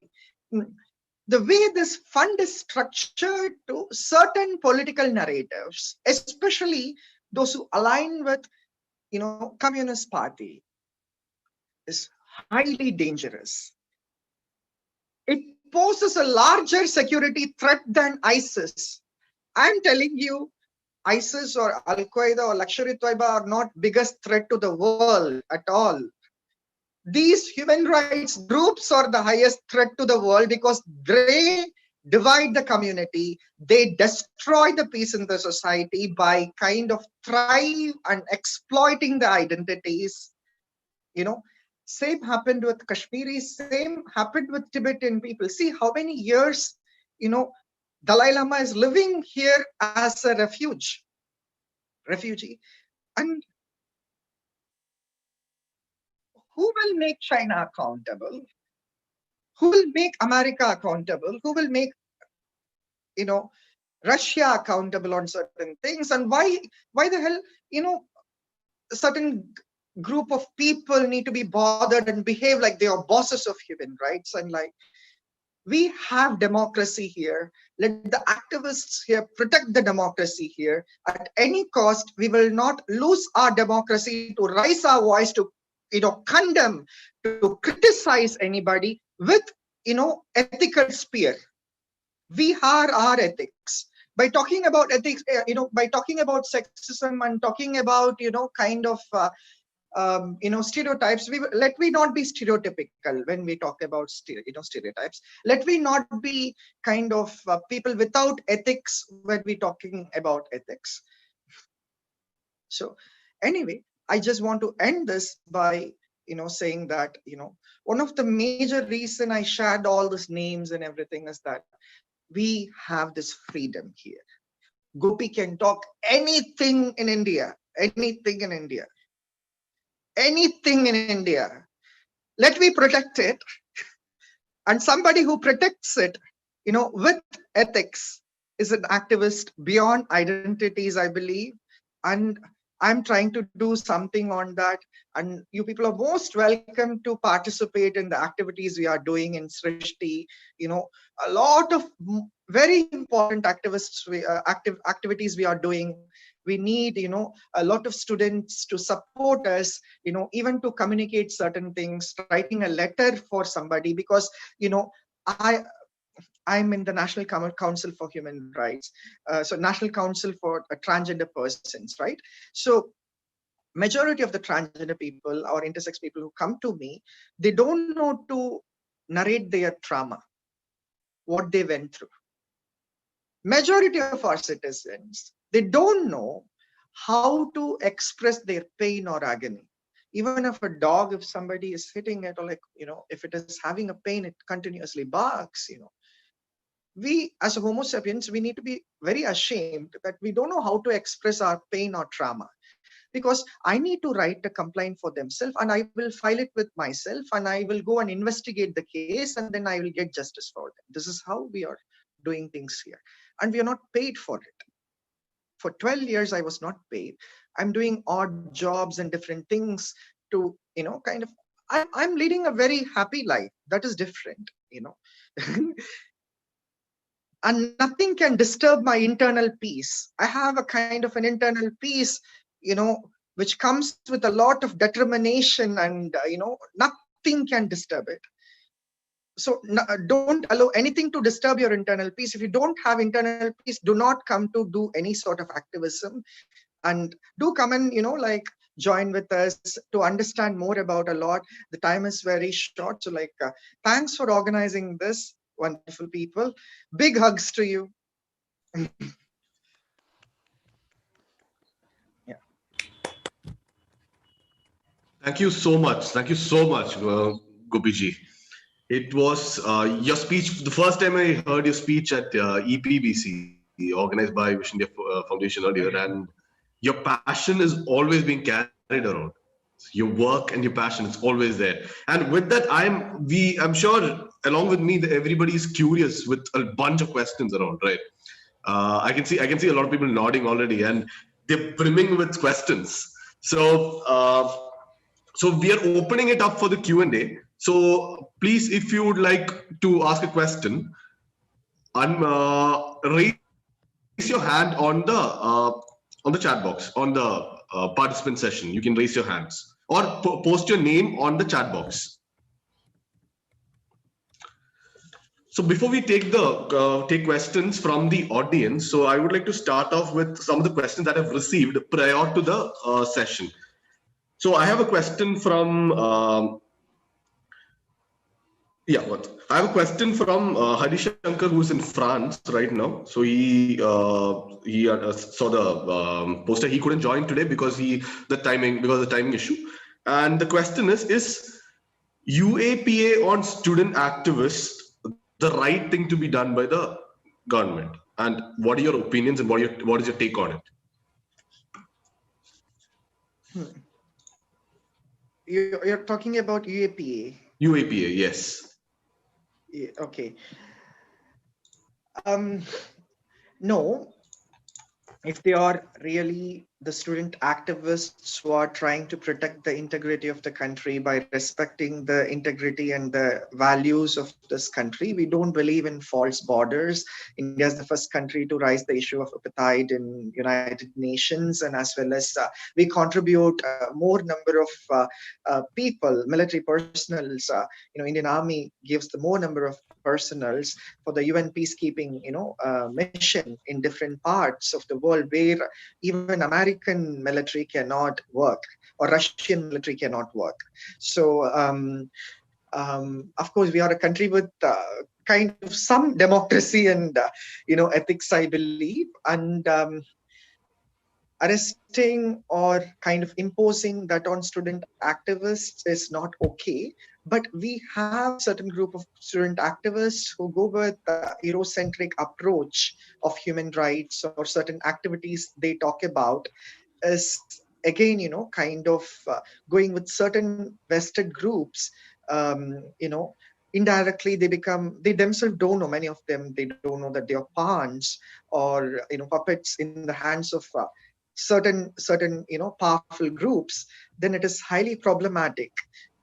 The way this fund is structured to certain political narratives, especially those who align with, Communist Party, is highly dangerous. It poses a larger security threat than ISIS. I'm telling you, ISIS or Al-Qaeda or Lashkar-e-Taiba are not biggest threat to the world at all. These human rights groups are the highest threat to the world because they divide the community. They destroy the peace in the society by kind of thrive and exploiting the identities. Same happened with Kashmiris, same happened with Tibetan people. See how many years, Dalai Lama is living here as a refugee. And who will make China accountable? Who will make America accountable? Who will make, Russia accountable on certain things? And why the hell, a certain group of people need to be bothered and behave like they are bosses of human rights? And like, we have democracy here. Let the activists here protect the democracy here. At any cost, we will not lose our democracy to raise our voice, to condemn, to criticize anybody with ethical spear. We are our ethics. By talking about ethics, by talking about sexism and talking about kind of stereotypes, let we not be stereotypical when we talk about stereotypes. Let we not be kind of people without ethics when we talking about ethics. So anyway, I just want to end this by saying that one of the major reason I shared all these names and everything is that we have this freedom here. Gopi can talk anything in India. Let me protect it. And somebody who protects it, with ethics is an activist beyond identities, I believe. And I'm trying to do something on that. And you people are most welcome to participate in the activities we are doing in Srishti. A lot of very important activities we are doing. We need, a lot of students to support us, even to communicate certain things, writing a letter for somebody, because, I'm in the National Council for Human Rights, so National Council for Transgender Persons, right? So majority of the transgender people or intersex people who come to me, they don't know to narrate their trauma, what they went through. Majority of our citizens, they don't know how to express their pain or agony. Even if a dog, if somebody is hitting it, or like, if it is having a pain, it continuously barks, We, as Homo sapiens, we need to be very ashamed that we don't know how to express our pain or trauma. Because I need to write a complaint for themselves, and I will file it with myself, and I will go and investigate the case, and then I will get justice for them. This is how we are doing things here. And we are not paid for it. For 12 years, I was not paid. I'm doing odd jobs and different things to, kind of, I'm leading a very happy life. That is different, and nothing can disturb my internal peace. I have a kind of an internal peace, which comes with a lot of determination, and, nothing can disturb it. So don't allow anything to disturb your internal peace. If you don't have internal peace, do not come to do any sort of activism, and do come and, like, join with us to understand more about a lot. The time is very short. So like, thanks for organizing this, wonderful people. Big hugs to you. Yeah. Thank you so much. Thank you so much, Gopiji. It was your speech. The first time I heard your speech at EPBC, organized by Vision India Foundation earlier, and your passion is always being carried around. Your work and your passion is always there. And with that, I'm sure along with me, everybody is curious with a bunch of questions around, right? I can see a lot of people nodding already, and they're brimming with questions. So we are opening it up for the Q&A. So please, if you would like to ask a question, raise your hand on the chat box, on the participant session. You can raise your hands or post your name on the chat box. So before we take questions from the audience, so I would like to start off with some of the questions that I've received prior to the session. So I have a question from I have a question from Hari Shankar, who's in France right now. So he saw the poster. He couldn't join today because the timing issue. And the question is UAPA on student activists the right thing to be done by the government? And what are your opinions and what is your take on it? You're talking about UAPA? UAPA, yes. Yeah, okay. No, if they are really the student activists who are trying to protect the integrity of the country by respecting the integrity and the values of this country, we don't believe in false borders. India is the first country to raise the issue of apartheid in United Nations, and as well as we contribute more number of people, military personnels. Indian Army gives the more number of personnels for the UN peacekeeping, mission in different parts of the world where even American military cannot work or Russian military cannot work. So, of course, we are a country with kind of some democracy and, ethics, I believe. And arresting or kind of imposing that on student activists is not okay. But we have certain group of student activists who go with the Eurocentric approach of human rights or certain activities they talk about is again, kind of going with certain vested groups, indirectly they themselves don't know, many of them, they don't know that they are pawns or, puppets in the hands of certain, powerful groups. Then it is highly problematic.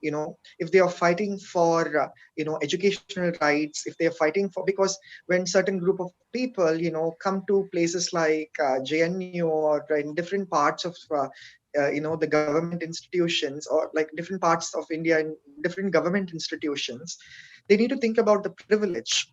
If they are fighting for, educational rights, if they are fighting for, because when certain group of people, come to places like JNU or in different parts of, the government institutions or like different parts of India and different government institutions, they need to think about the privilege.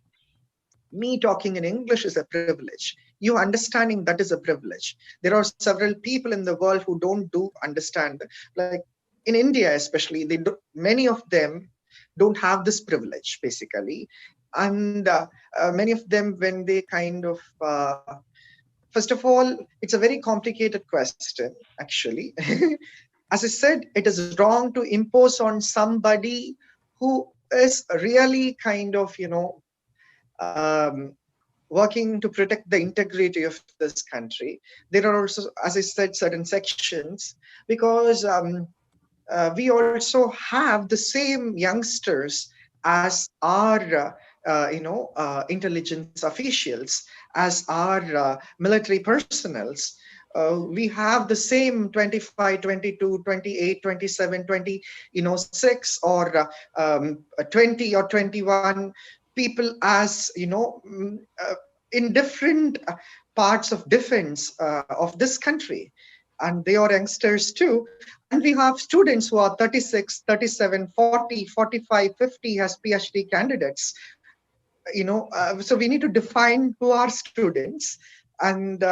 Me talking in English is a privilege. You understanding that is a privilege. There are several people in the world who don't understand, like in India especially, many of them don't have this privilege basically. And many of them, when they kind of, first of all, it's a very complicated question, actually. As I said, it is wrong to impose on somebody who is really kind of, working to protect the integrity of this country. There are also, as I said, certain sections, because we also have the same youngsters as our intelligence officials, as our military personnels. We have the same 25, 22, 28, 27, 26 or 20 or 21 people as, in different parts of defense of this country. And they are youngsters too. And we have students who are 36, 37, 40, 45, 50 as PhD candidates. So we need to define who are students and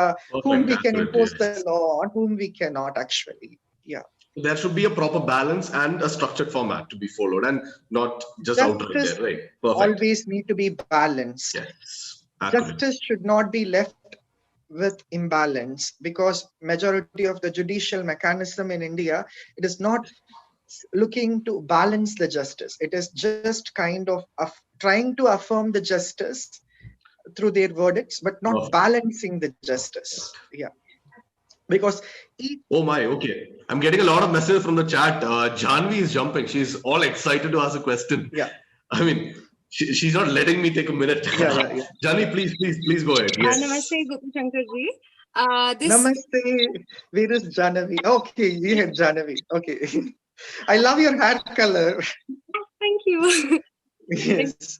whom we can impose the law on, whom we cannot actually. Yeah. There should be a proper balance and a structured format to be followed, and not just outright there, right? Perfect. Always need to be balanced. Yes. Justice should not be left with imbalance, because majority of the judicial mechanism in India, it is not looking to balance the justice. It is just kind of trying to affirm the justice through their verdicts, but not balancing the justice. Yeah. Because okay. I'm getting a lot of messages from the chat. Janvi is jumping. She's all excited to ask a question. Yeah. I mean, She's not letting me take a minute. Yeah. Jani, please go ahead. Yes. Namaste, Gopi Shankar ji. Namaste, where is Janavi? Okay, you had Janavi. Okay. I love your hair color. Thank you. Yes.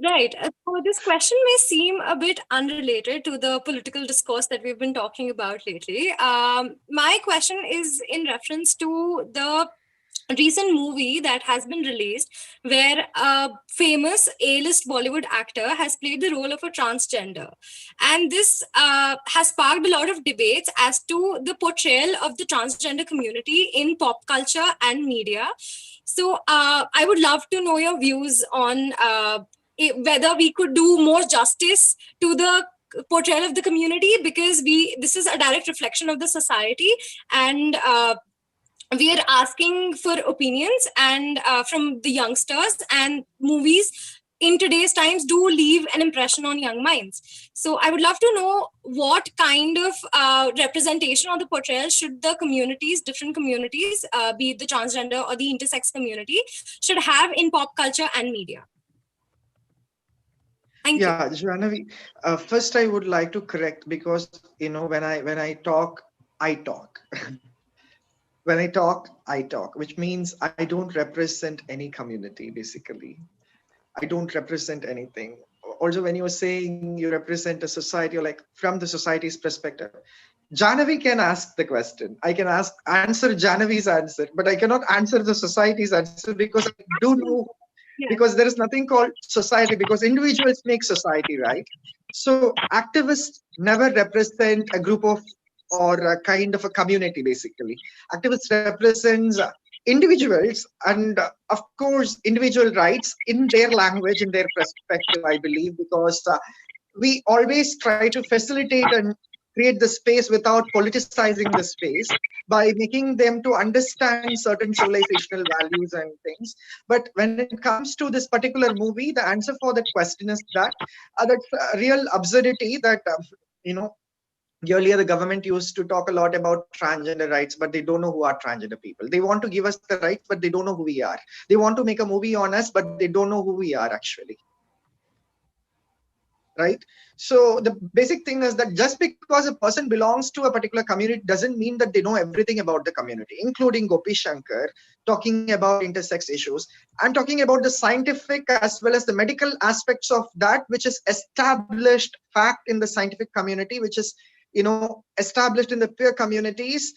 Right. So this question may seem a bit unrelated to the political discourse that we've been talking about lately. My question is in reference to the recent movie that has been released where a famous A-list Bollywood actor has played the role of a transgender. And this has sparked a lot of debates as to the portrayal of the transgender community in pop culture and media. So I would love to know your views on whether we could do more justice to the portrayal of the community, because this is a direct reflection of the society, and we are asking for opinions and from the youngsters, and movies in today's times do leave an impression on young minds. So I would love to know what kind of representation or the portrayal should the communities, different communities, be it the transgender or the intersex community, should have in pop culture and media. Thank you. Yeah, Janavi. First, I would like to correct, because when I talk, I talk. When I talk, I talk, which means I don't represent any community. Basically, I don't represent anything. Also, when you're saying you represent a society, or like from the society's perspective, Janavi can ask the question. I can answer Janavi's answer, but I cannot answer the society's answer, because I do know. Yeah. Because there is nothing called society, because individuals make society, right? So activists never represent a group of, or a kind of a community. Basically, activists represents individuals, and of course individual rights in their language, in their perspective, I believe, because we always try to facilitate and create the space without politicizing the space, by making them to understand certain civilizational values and things. But when it comes to this particular movie, the answer for that question is that that's a real absurdity, that earlier the government used to talk a lot about transgender rights, but they don't know who are transgender people. They want to give us the rights, but they don't know who we are. They want to make a movie on us, but they don't know who we are actually. Right? So the basic thing is that just because a person belongs to a particular community doesn't mean that they know everything about the community, including Gopi Shankar talking about intersex issues. I'm talking about the scientific as well as the medical aspects of that, which is established fact in the scientific community, which is established in the peer communities,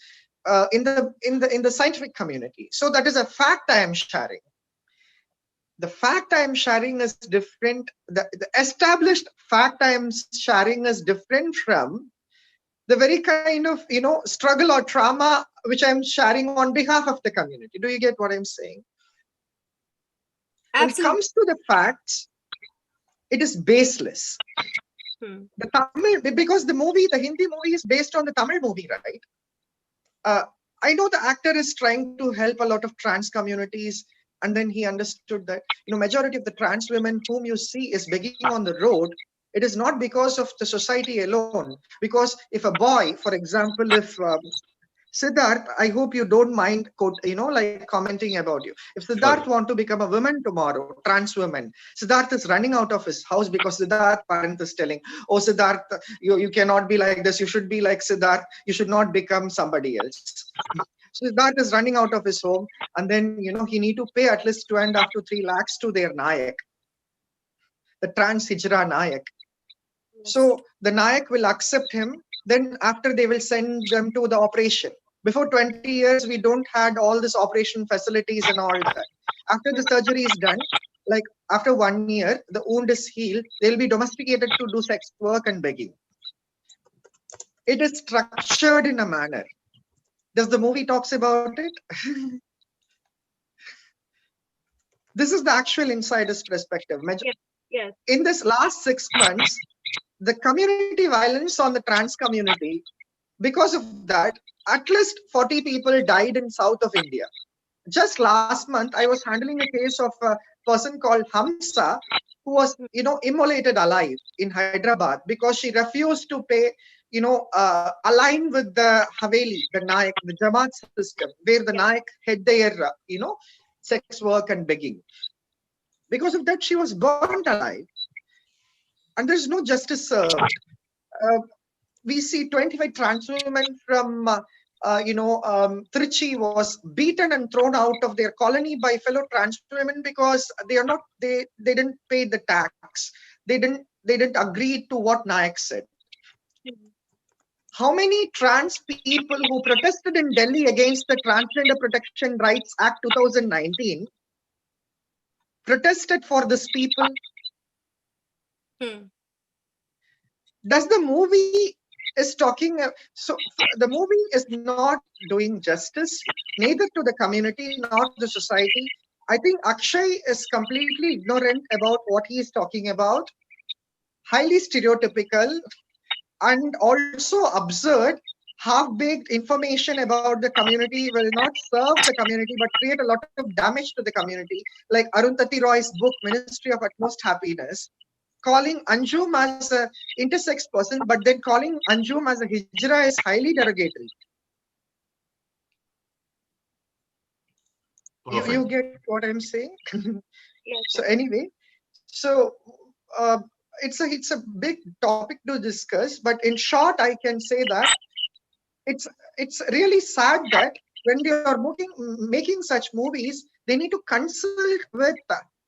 in the scientific community. So that is a fact I am sharing. The fact I am sharing is different. The established fact I am sharing is different from the very kind of struggle or trauma which I am sharing on behalf of the community. Do you get what I'm saying? Absolutely. When it comes to the facts, it is baseless. The Tamil, because the Hindi movie is based on the Tamil movie, right? I know the actor is trying to help a lot of trans communities, and then he understood that majority of the trans women whom you see is begging on the road. It is not because of the society alone. Because if a boy, for example, if Siddharth, I hope you don't mind, like commenting about you. If Siddharth want to become a woman tomorrow, trans woman, Siddharth is running out of his house because Siddharth parent is telling, "Oh, Siddharth, you cannot be like this. You should be like Siddharth. You should not become somebody else." So Siddharth is running out of his home, and then he need to pay at least 2.5 to 3 lakhs to their Nayak, the trans Hijra Nayak. So the Nayak will accept him. Then after they will send them to the operation. Before 20 years, we don't had all this operation facilities and all that. After the surgery is done, like after 1 year, the wound is healed. They'll be domesticated to do sex work and begging. It is structured in a manner. Does the movie talks about it? This is the actual insider's perspective. Yes. In this last 6 months, the community violence on the trans community, because of that, at least 40 people died in south of India. Just last month, I was handling a case of a person called Hamsa, who was, immolated alive in Hyderabad because she refused to pay, align with the Haveli, the Nayak, the Jamaat system, where the Nayak had their, sex work and begging. Because of that, she was burnt alive. And there's no justice served. We see 25 trans women from Trichy was beaten and thrown out of their colony by fellow trans women because they didn't pay the tax. They didn't agree to what Nayak said. How many trans people who protested in Delhi against the Transgender Protection Rights Act 2019 protested for this people? Does the movie is talking, so the movie is not doing justice neither to the community nor to the society. I think Akshay is completely ignorant about what he is talking about, highly stereotypical, and also absurd. Half-baked information about the community will not serve the community but create a lot of damage to the community, like Arundhati Roy's book Ministry of Utmost Happiness, calling Anjum as a intersex person, but then calling Anjum as a hijra is highly derogatory. You get what I'm saying? So anyway, so it's a big topic to discuss, but in short, I can say that it's really sad that when they are making such movies, they need to consult with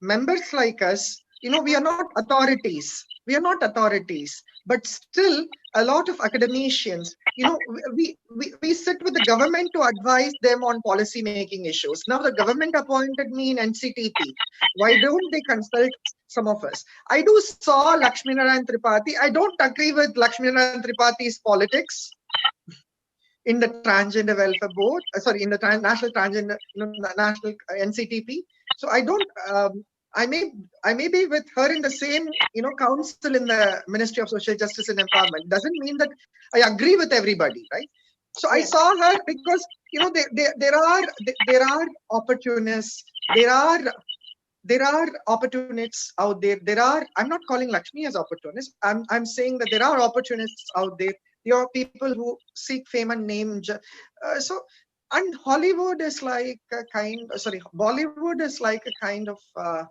members like us. We are not authorities. We are not authorities, but still a lot of academicians, we sit with the government to advise them on policy making issues. Now the government appointed me in NCTP. Why don't they consult some of us? I do saw Lakshmi Narayan Tripathi. I don't agree with Lakshmi Narayan Tripathi's politics in the Transgender Welfare Board, sorry, in the National Transgender, National NCTP. So I don't, I may be with her in the same, council in the Ministry of Social Justice and Empowerment. Doesn't mean that I agree with everybody, right? So I saw her because, there are opportunists, there are opportunists out there. I'm not calling Lakshmi as opportunist. I'm saying that there are opportunists out there. There are people who seek fame and name. And Hollywood is like a Bollywood is like a kind of, a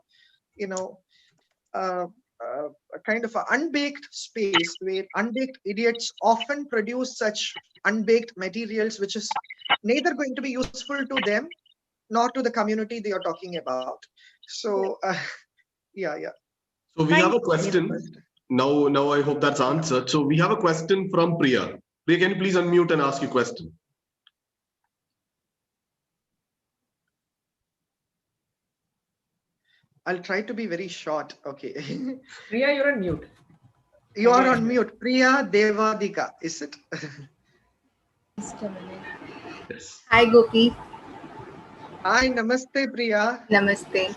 kind of an unbaked space where unbaked idiots often produce such unbaked materials, which is neither going to be useful to them nor to the community they are talking about. So, yeah. So we have a question. Now I hope that's answered. So we have a question from Priya. Priya, can you please unmute and ask your question? I'll try to be very short. Okay. Priya, you're on mute. You are on mute. Priya Devadika, is it? Just a minute. Yes. Hi, Gopi. Hi, Namaste, Priya. Namaste.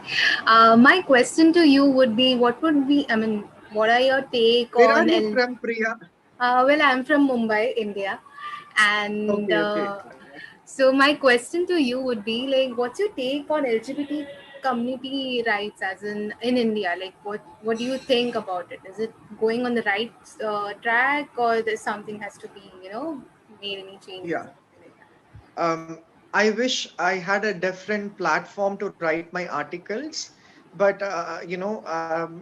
My question to you would be, what are your take Where on... are you from, Priya? Well, I'm from Mumbai, India. And Okay. so my question to you would be, like, what's your take on LGBT community rights as in India? Like, what do you think about it? Is it going on the right track, or there's something has to be, made any changes? Yeah. I wish I had a different platform to write my articles, but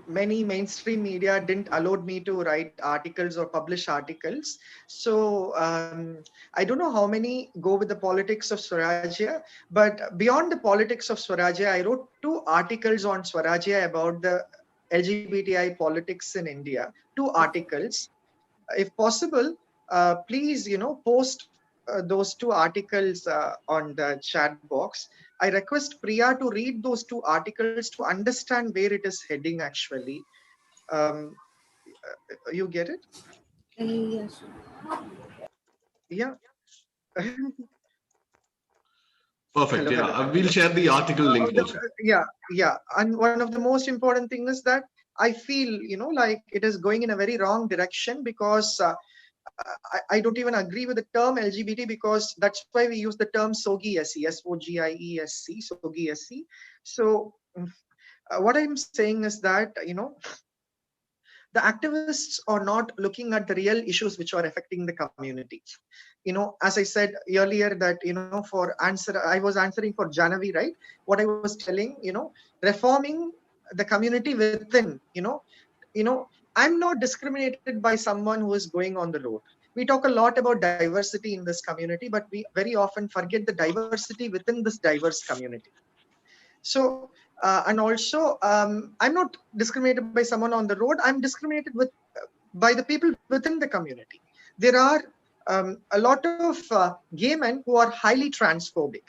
many mainstream media didn't allow me to write articles or publish articles. So I don't know how many go with the politics of Swarajya, but beyond the politics of Swarajya, I wrote 2 articles on Swarajya about the LGBTI politics in India. 2 articles. If possible, please, post those 2 articles on the chat box. I request Priya to read those 2 articles to understand where it is heading actually. You get it? Yes. Yeah. Perfect. Hello, Yeah, hello. we'll share the article link also. Yeah. And one of the most important things is that I feel, like it is going in a very wrong direction because I don't even agree with the term LGBT because that's why we use the term SOGIESC, SOGIESC, SOGIESC. So what I'm saying is that, the activists are not looking at the real issues which are affecting the community. As I said earlier that, I was answering for Janavi, right? What I was telling, reforming the community within, I'm not discriminated by someone who is going on the road. We talk a lot about diversity in this community, but we very often forget the diversity within this diverse community. So, and also, I'm not discriminated by someone on the road. I'm discriminated by the people within the community. There are a lot of gay men who are highly transphobic.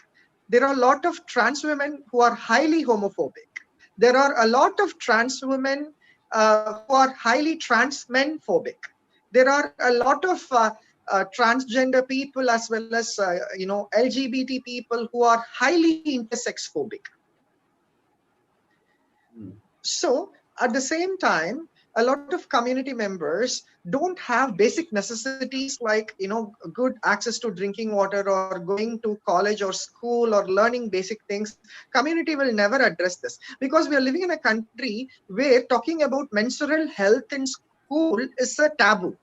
There are a lot of trans women who are highly homophobic. There are a lot of trans women who are highly trans men phobic. There are a lot of transgender people as well as LGBT people who are highly intersex phobic. So at the same time, a lot of community members don't have basic necessities like good access to drinking water or going to college or school or learning basic things. Community will never address this because we are living in a country where talking about menstrual health in school is a taboo.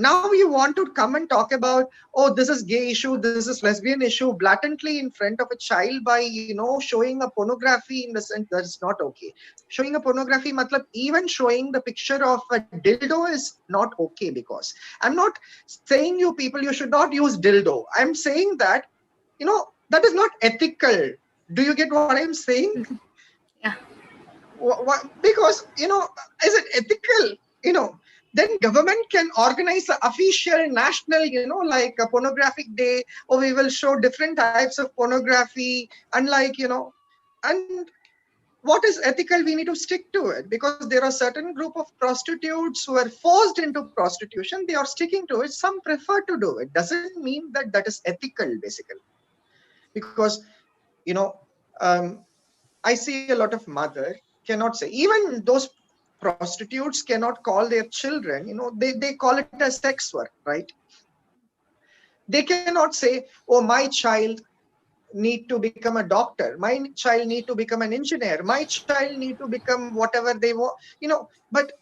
Now you want to come and talk about, oh, this is gay issue, this is lesbian issue, blatantly in front of a child by showing a pornography. In the sense that is not okay. Showing a pornography, matlab, even showing the picture of a dildo is not okay, because I'm not saying you people you should not use dildo. I'm saying that that is not ethical. Do you get what I'm saying? Yeah. Because is it ethical? Then government can organize an official national like a pornographic day, or we will show different types of pornography, and and what is ethical, we need to stick to it, because there are certain group of prostitutes who are forced into prostitution. They are sticking to it. Some prefer to do it. Doesn't mean that that is ethical, basically. Because I see a lot of mother cannot say, even those prostitutes cannot call their children, they call it as sex work, right? They cannot say, oh, my child need to become a doctor, my child need to become an engineer, my child need to become whatever they want, but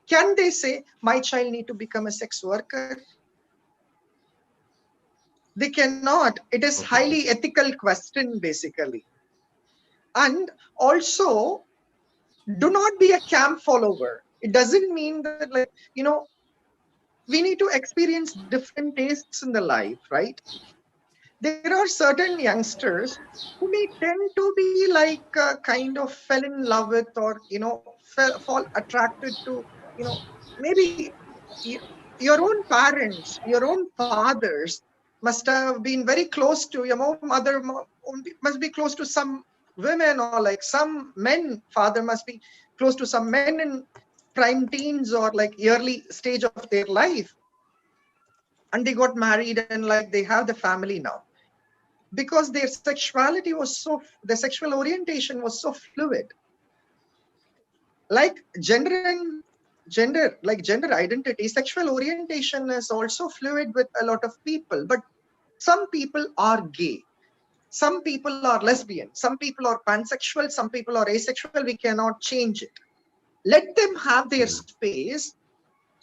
can they say my child need to become a sex worker? They cannot. It is highly ethical question, basically. And also, do not be a camp follower. It doesn't mean that, like, we need to experience different tastes in the life, right? There are certain youngsters who may tend to be like kind of fell in love with, or fall attracted to, maybe your own parents, your own fathers must have been very close to your mother, must be close to some women, or like some men father must be close to some men in prime teens or like early stage of their life, and they got married and like they have the family now, because their sexuality was the sexual orientation was so fluid. Like gender identity, sexual orientation is also fluid with a lot of people. But some people are gay, some people are lesbian, some people are pansexual, some people are asexual. We cannot change it. Let them have their space,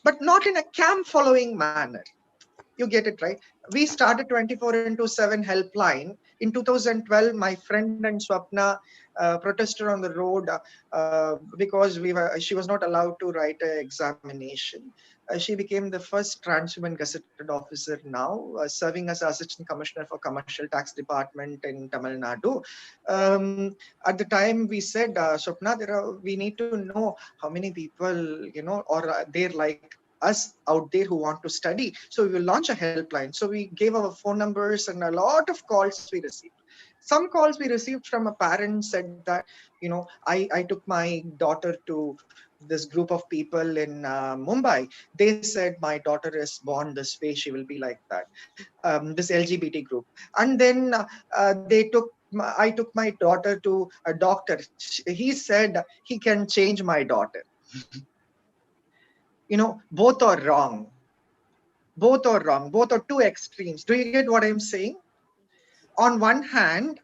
but not in a camp following manner. You get it, right? We started 24/7 helpline in 2012. My friend and Swapna protested on the road because she was not allowed to write an examination. She became the first trans woman gazetted officer now, serving as assistant commissioner for commercial tax department in Tamil Nadu. At the time we said, Swapna, we need to know how many people, or they're like us out there who want to study. So we will launch a helpline. So we gave our phone numbers, and a lot of calls we received. Some calls we received from a parent said that, I took my daughter to this group of people in Mumbai. They said my daughter is born this way, she will be like that. This LGBT group. And then I took my daughter to a doctor. He said he can change my daughter. Both are wrong. Both are wrong. Both are two extremes. Do you get what I'm saying? On one hand,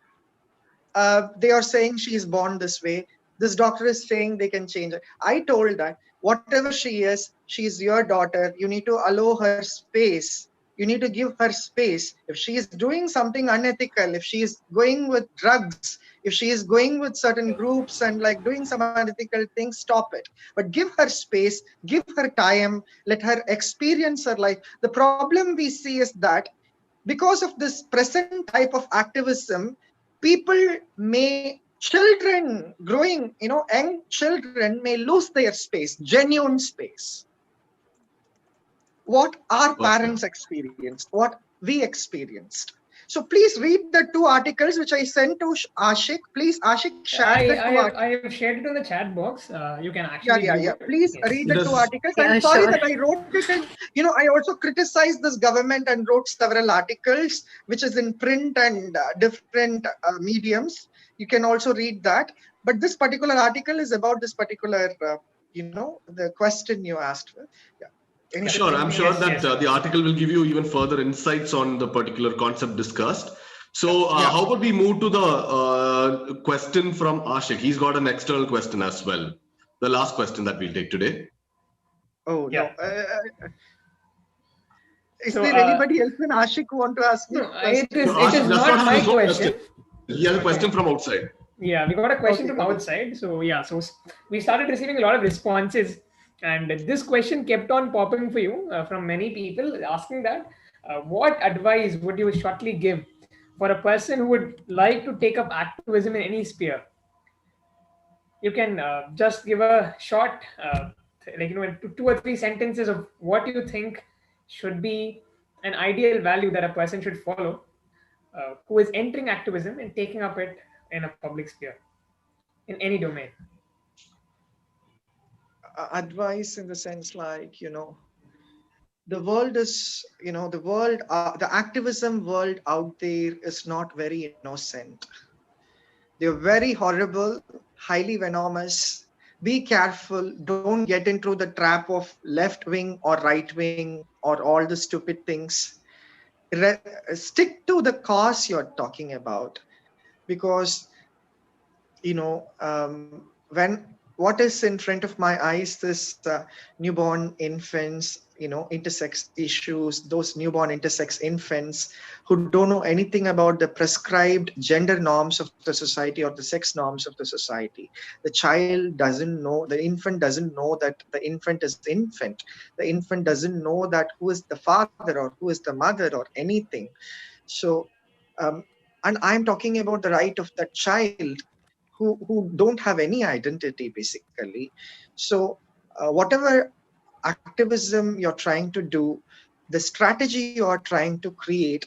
they are saying she is born this way. This doctor is saying they can change it. I told that whatever she is your daughter. You need to allow her space. You need to give her space. If she is doing something unethical, if she is going with drugs, if she is going with certain groups and like doing some unethical things, stop it. But give her space, give her time, let her experience her life. The problem we see is that because of this present type of activism, people children growing, young children may lose their space, genuine space. What our Okay. parents experienced, what we experienced. So please read the 2 articles which I sent to Ashik. Please, Ashik, share the 2 articles. I have shared it in the chat box. You can Yeah, actually yeah, view yeah. it. Please Yes. read It the 2 is. articles. Yeah, I'm sorry sure. that I wrote it in, I also criticized this government and wrote several articles, which is in print and different mediums. You can also read that. But this particular article is about this particular, the question you asked for. Yeah. Anything? Sure, I'm sure Yes, that yes. the article will give you even further insights on the particular concept discussed. So, Yeah. how about we move to the question from Ashik? He's got an external question as well. The last question that we'll take today. Oh, Yeah. no. Is So, there anybody else than Ashik who want to ask me no, question? No, it Ashik is does not not have my his own question. He has a question from outside. Yeah, we got a question Okay, from okay. outside. So yeah, so we started receiving a lot of responses, and this question kept on popping for you from many people asking that what advice would you shortly give for a person who would like to take up activism in any sphere? You can just give a short, two or three sentences of what you think should be an ideal value that a person should follow who is entering activism and taking up it in a public sphere in any domain. Advice in the sense like, the world is, the activism world out there is not very innocent. They're very horrible, highly venomous. Be careful. Don't get into the trap of left wing or right wing or all the stupid things. Stick to the cause you're talking about, because when what is in front of my eyes, this newborn infants, intersex issues, those newborn intersex infants who don't know anything about the prescribed gender norms of the society or the sex norms of the society. The child doesn't know, the infant doesn't know that the infant is infant. The infant doesn't know that who is the father or who is the mother or anything. So um, and I'm talking about the right of that child who don't have any identity basically. So whatever activism you're trying to do, the strategy you are trying to create,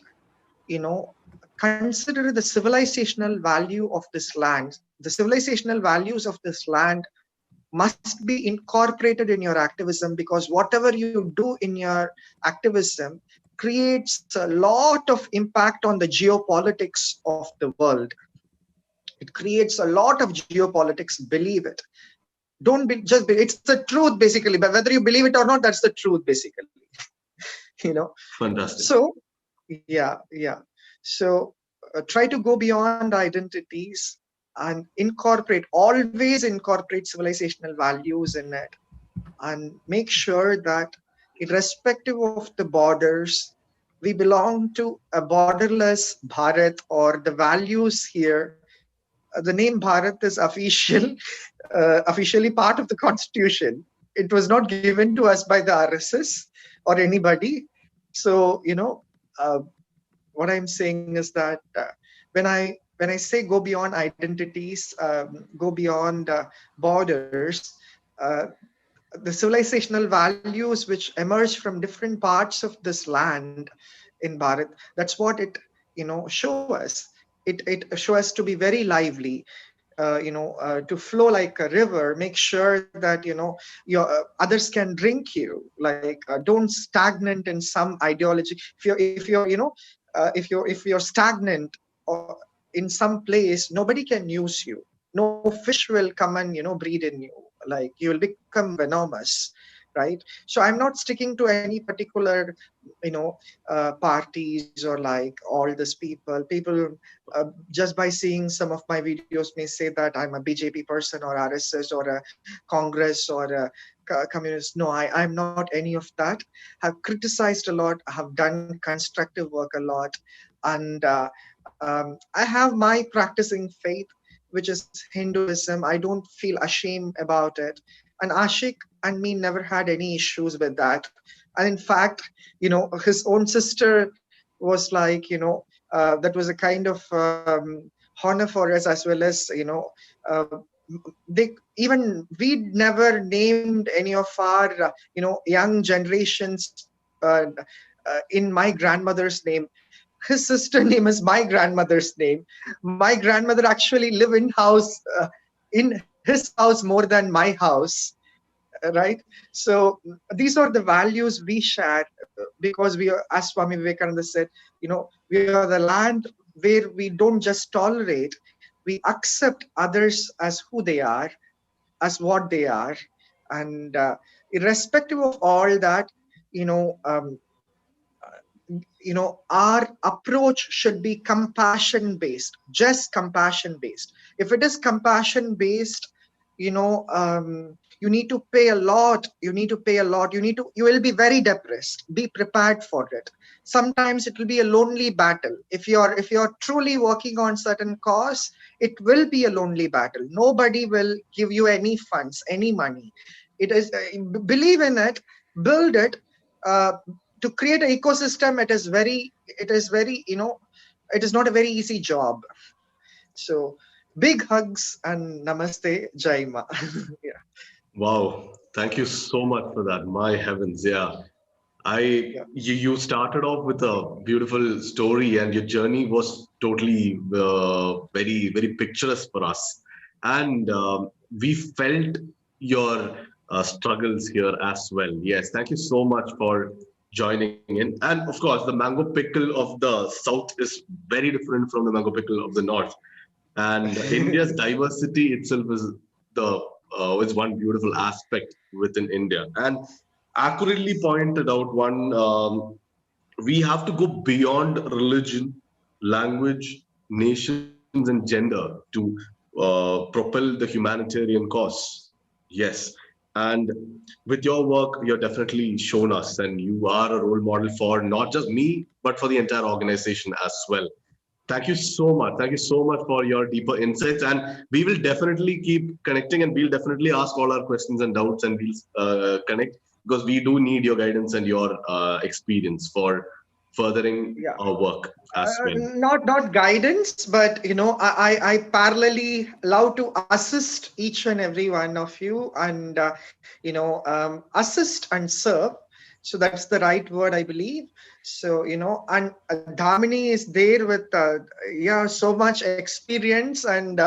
you know consider the civilizational value of this land. The civilizational values of this land must be incorporated in your activism, because whatever you do in your activism creates a lot of impact on the geopolitics of the world. It creates a lot of geopolitics. Believe it. Don't be just be, it's the truth basically, but whether you believe it or not, that's the truth basically. Fantastic. So yeah. So try to go beyond identities and always incorporate civilizational values in it, and make sure that irrespective of the borders, we belong to a borderless Bharat, or the values here. The name Bharat is officially part of the constitution. It was not given to us by the RSS or anybody. So what I'm saying is that when I say go beyond identities, go beyond borders, uh, the civilizational values which emerge from different parts of this land in Bharat, that's what it show us. It show us to be very lively, to flow like a river. Make sure that your others can drink you. Like don't stagnant in some ideology. If you're if you're stagnant or in some place, nobody can use you. No fish will come and breed in you. Like you will become venomous, right? So I'm not sticking to any particular parties, or like all these people just by seeing some of my videos may say that I'm a BJP person or RSS or a Congress or a communist. No, I'm not any of that. I've criticized a lot. I have done constructive work a lot. And I have my practicing faith, which is Hinduism. I don't feel ashamed about it. And Ashik and me never had any issues with that. And in fact, his own sister was like, that was a kind of honor for us, as well as, uh, we never named any of our, young generations in my grandmother's name. His sister name is my grandmother's name. My grandmother actually live in his house more than my house, right? So these are the values we share, because we are, as Swami Vivekananda said, we are the land where we don't just tolerate, we accept others as who they are, as what they are. And irrespective of all that, you know um, our approach should be compassion based, just compassion based. If it is compassion based, you need to pay a lot, you will be very depressed. Be prepared for it. Sometimes it will be a lonely battle. If you're truly working on certain cause, it will be a lonely battle. Nobody will give you any funds, any money. It is, believe in it, build it. uh, to create an ecosystem, it is very, it is not a very easy job. So big hugs and namaste, Jaima. Yeah. Wow. Thank you so much for that. My heavens. Yeah. Yeah. You started off with a beautiful story, and your journey was totally very, very picturesque for us. And we felt your struggles here as well. Yes. Thank you so much for joining in. And of course, the mango pickle of the South is very different from the mango pickle of the North. And India's diversity itself the is one beautiful aspect within India. And accurately pointed out one, we have to go beyond religion, language, nations, and gender to propel the humanitarian cause. Yes. And with your work, you're definitely shown us, and you are a role model for not just me, but for the entire organization as well. Thank you so much. Thank you so much for your deeper insights. And we will definitely keep connecting, and we'll definitely ask all our questions and doubts, and we'll connect, because we do need your guidance and your experience for furthering Yeah. our work as well. Not guidance, but I parallelly love to assist each and every one of you, and assist and serve. So that's the right word, I believe. So and Dhamini is there with yeah, so much experience. And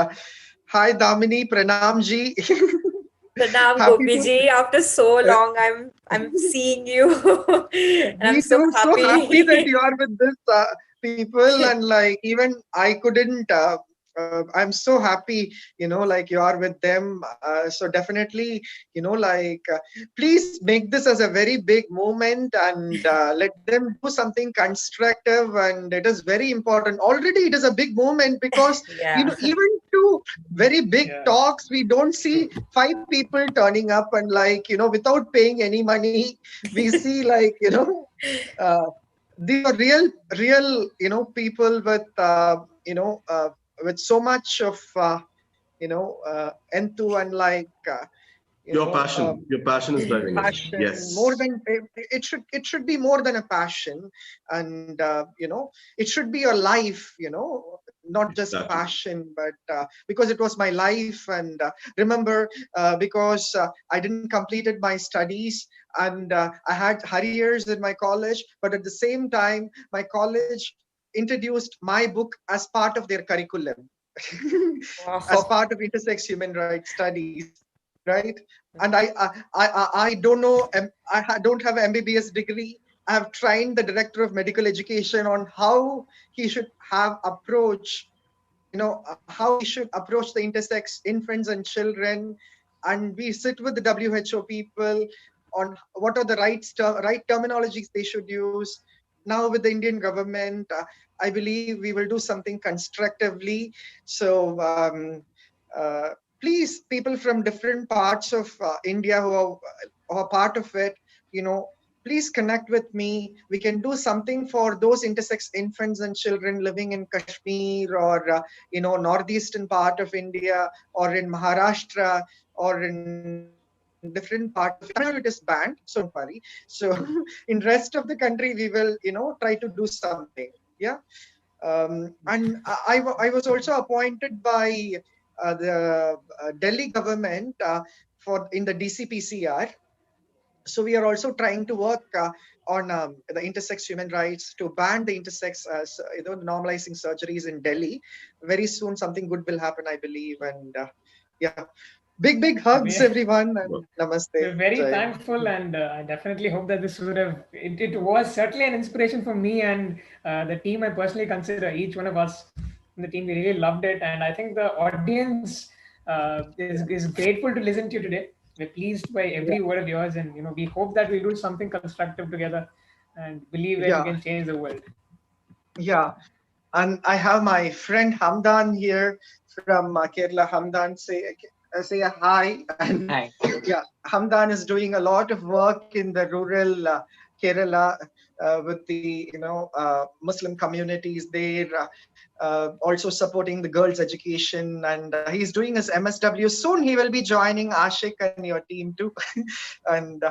hi Dhamini, Pranam ji. Pranam Happy Gopi to ji, after so uh, long I'm seeing you and I'm me so too. So happy that happy. you are with this people, and like even I couldn't. I'm so happy, like you are with them. So definitely, please make this as a very big movement, and let them do something constructive. And it is very important. Already, it is a big movement, because Yeah. even to very big Yeah, talks, we don't see true. 5 people turning up, and like without paying any money. We see like uh, these are real people with so much of into, and like Your passion is driving it. passion. More Yes, than it should be more than a passion. And it should be your life, not just exactly. passion. But because it was my life. And remember, because I didn't completed my studies, and I had arrears in my college, but at the same time my college introduced my book as part of their curriculum. As Wow. part of intersex human rights studies, right? And I don't know, don't have an MBBS degree. I have trained the director of medical education on how he should have approach, how he should approach the intersex infants and children. And we sit with the WHO people on what are the right terminologies they should use. Now with the Indian government, I believe we will do something constructively. So please, people from different parts of India who are part of it, please connect with me. We can do something for those intersex infants and children living in Kashmir or northeastern part of India or in Maharashtra or in different parts of India. Tamil Nadu it is banned, so don't worry. So in rest of the country, we will try to do something. Yeah. And I was also appointed by the Delhi government for in the DCPCR. So we are also trying to work on the intersex human rights to ban the intersex as normalizing surgeries in Delhi. Very soon something good will happen, I believe. And yeah, big hugs, everyone, and namaste. We're very Jai. thankful, and I definitely hope that this would have. It was certainly an inspiration for me and the team. I personally consider each one of us in the team. We really loved it, and I think the audience is grateful to listen to you today. We're pleased by every word of yours, and we hope that we do something constructive together, and believe that we can change the world. Yeah. And I have my friend Hamdan here from Kerala. Hamdan, say a hi. And Hi. yeah, Hamdan is doing a lot of work in the rural Kerala with the Muslim communities there. Also supporting the girls' education, and he's doing his MSW. Soon he will be joining Ashik and your team too. And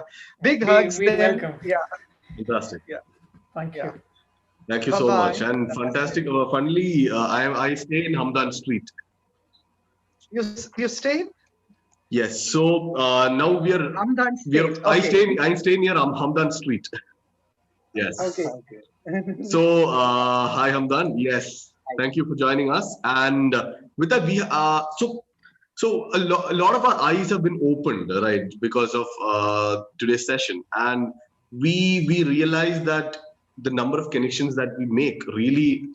big hugs. We welcome. Yeah. Fantastic. Yeah. Thank you. Thank you so much. And fantastic. Funnily, I stay in Hamdan Street. You stay? Yes. So now we are. I stay near Hamdan Street. Yes. Okay. So hi Hamdan. Yes. Thank you for joining us. And with that, we so a lot of our eyes have been opened, right, because of today's session, and we realize that the number of connections that we make really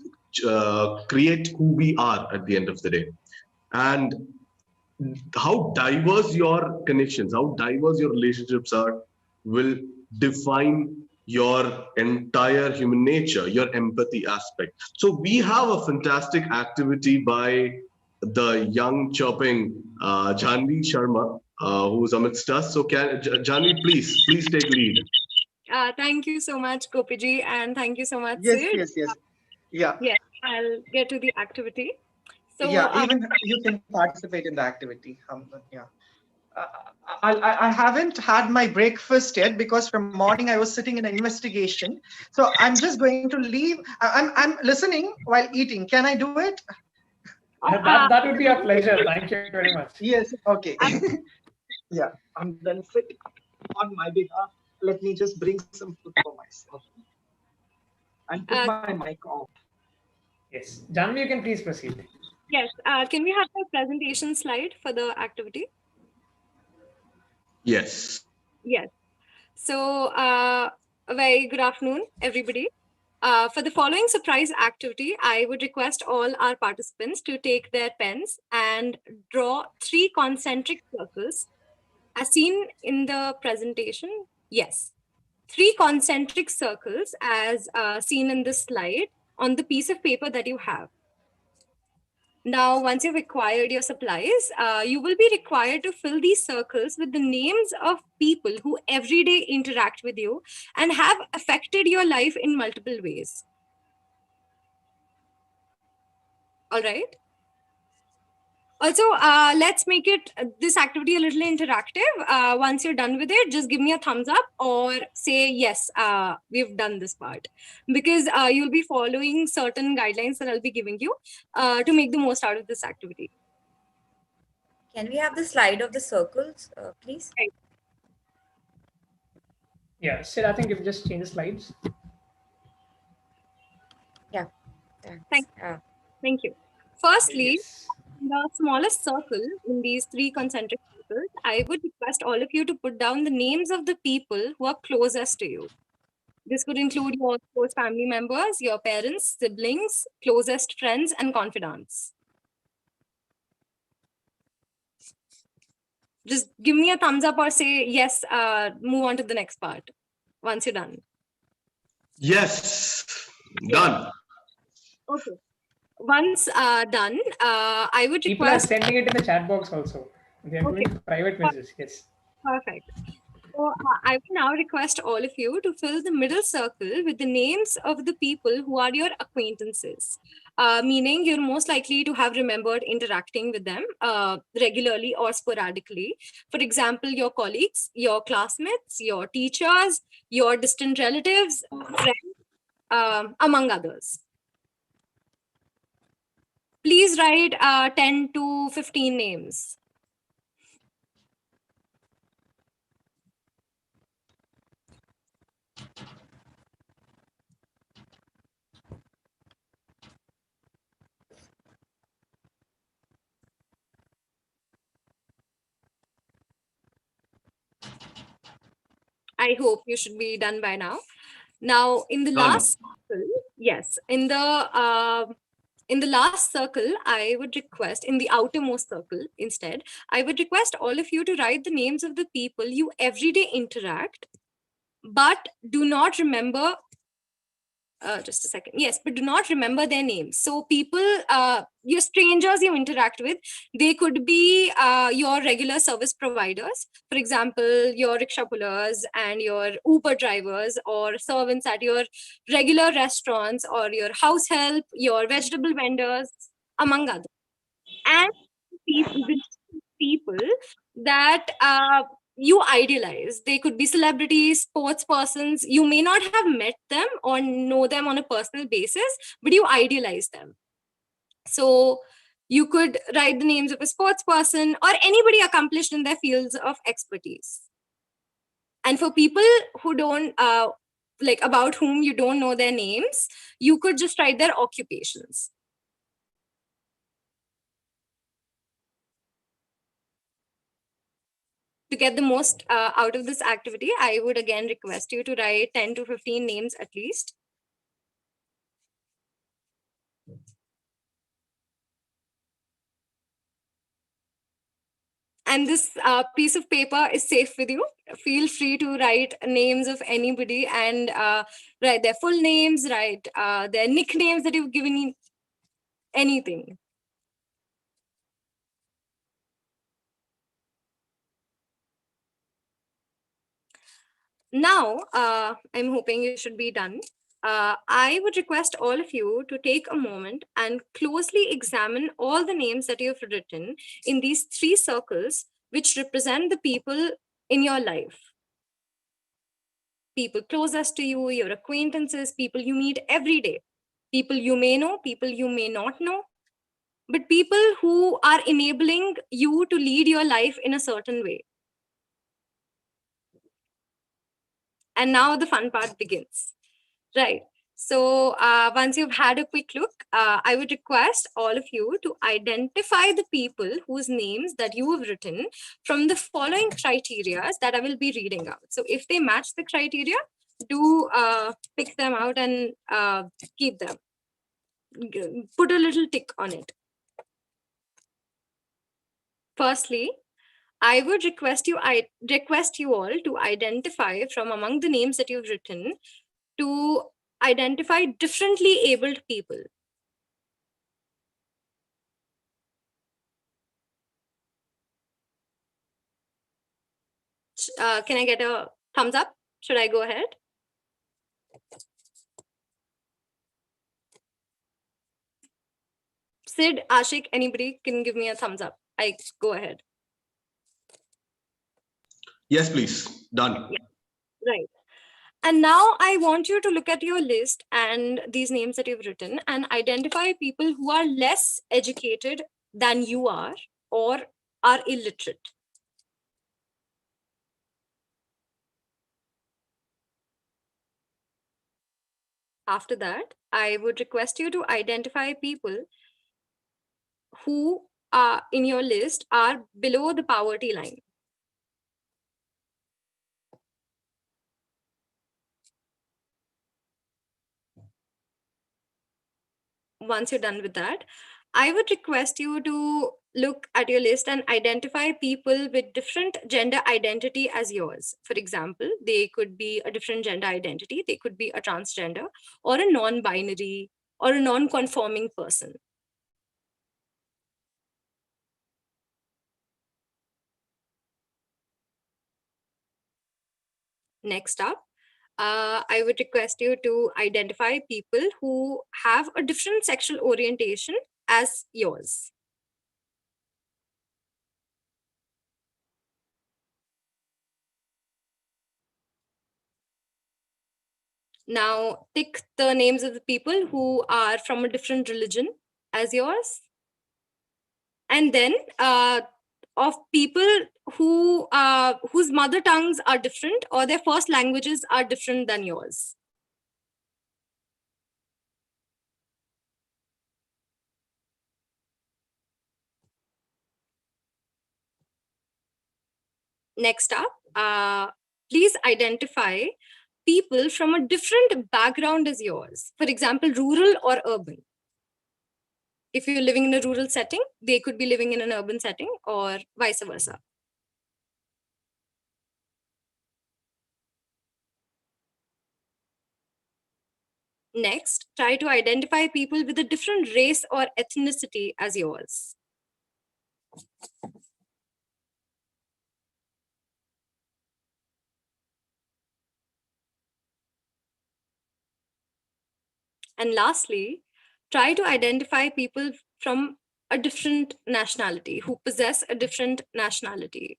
create who we are at the end of the day, and how diverse your connections, how diverse your relationships are, will define your entire human nature, your empathy aspect. So we have a fantastic activity by the young chirping Janvi Sharma, who's amidst us. So Janvi, please take lead. Thank you so much, Gopiji, and thank you so much, Yes, Sid. yes. Yeah. Yes, I'll get to the activity. So yeah, even you can participate in the activity. Yeah. I haven't had my breakfast yet because from morning I was sitting in an investigation. So I'm just going to leave. I'm listening while eating. Can I do it? That would be a pleasure. Thank you very much. Yes. Okay. Yeah. I'm done sitting on my behalf. Let me just bring some food for myself and put my mic off. Yes, Janvi, you can please proceed. Yes. Can we have the presentation slide for the activity? Yes. Yes. So, a very good afternoon, everybody. For the following surprise activity, I would request all our participants to take their pens and draw 3 concentric circles as seen in the presentation. Yes, 3 concentric circles as seen in this slide on the piece of paper that you have. Now, once you've acquired your supplies, you will be required to fill these circles with the names of people who every day interact with you and have affected your life in multiple ways. All right. Also, let's make this activity a little interactive. Once you're done with it, just give me a thumbs up or say, yes, we've done this part. Because you'll be following certain guidelines that I'll be giving you to make the most out of this activity. Can we have the slide of the circles, please? Right. Yeah, Sid, I think you've just changed the slides. Yeah. Thank you. Firstly, Yes. the smallest circle in these 3 concentric circles, I would request all of you to put down the names of the people who are closest to you. This could include your close family members, your parents, siblings, closest friends, and confidants. Just give me a thumbs up or say, yes, move on to the next part once you're done. Yes. Done. Okay. once done, I would People are request. sending it in the chat box also. They are Okay, doing private quizzes. Yes. perfect. So I will now request all of you to fill the middle circle with the names of the people who are your acquaintances, meaning you're most likely to have remembered interacting with them regularly or sporadically. For example, your colleagues, your classmates, your teachers, your distant relatives, friends, among others. Please write 10 to 15 names. I hope you should be done by now. Now, in the Done. last circle, yes, in the last circle, I would request, in the outermost circle instead, I would request all of you to write the names of the people you everyday interact, but do not remember. Just a second. Yes, but do not remember their names. So people, your strangers you interact with, they could be your regular service providers. For example, your rickshaw pullers and your Uber drivers or servants at your regular restaurants or your house help, your vegetable vendors, among others. And people that you idealize. They could be celebrities, sports persons. You may not have met them or know them on a personal basis, but you idealize them. So you could write the names of a sports person or anybody accomplished in their fields of expertise. And for people who don't, like about whom you don't know their names, you could just write their occupations. To get the most out of this activity, I would again request you to write 10 to 15 names at least. And this piece of paper is safe with you. Feel free to write names of anybody and write their full names, write their nicknames that you've given, anything. Now, I'm hoping you should be done. I would request all of you to take a moment and closely examine all the names that you've written in these 3 circles, which represent the people in your life. People closest to you, your acquaintances, people you meet every day, people you may know, people you may not know, but people who are enabling you to lead your life in a certain way. And now the fun part begins. Right. So once you've had a quick look, I would request all of you to identify the people whose names that you have written from the following criteria that I will be reading out. So if they match the criteria, do pick them out and keep them. Put a little tick on it. Firstly, I would request you all to identify from among the names that you've written to identify differently abled people. Can I get a thumbs up? Should I go ahead? Sid, Ashik, anybody can give me a thumbs up. I go ahead. Yes, please. Done. Yeah. Right. And now I want you to look at your list and these names that you've written and identify people who are less educated than you are or are illiterate. After that, I would request you to identify people who are in your list are below the poverty line. Once you're done with that, I would request you to look at your list and identify people with different gender identity as yours. For example, they could be a different gender identity, they could be a transgender or a non-binary or a non-conforming person. Next up, I would request you to identify people who have a different sexual orientation as yours. Now, tick the names of the people who are from a different religion as yours. And then of people who whose mother tongues are different or their first languages are different than yours. Next up, please identify people from a different background as yours. For example, rural or urban. If you're living in a rural setting, they could be living in an urban setting or vice versa. Next, try to identify people with a different race or ethnicity as yours. And lastly, try to identify people from a different nationality, who possess a different nationality.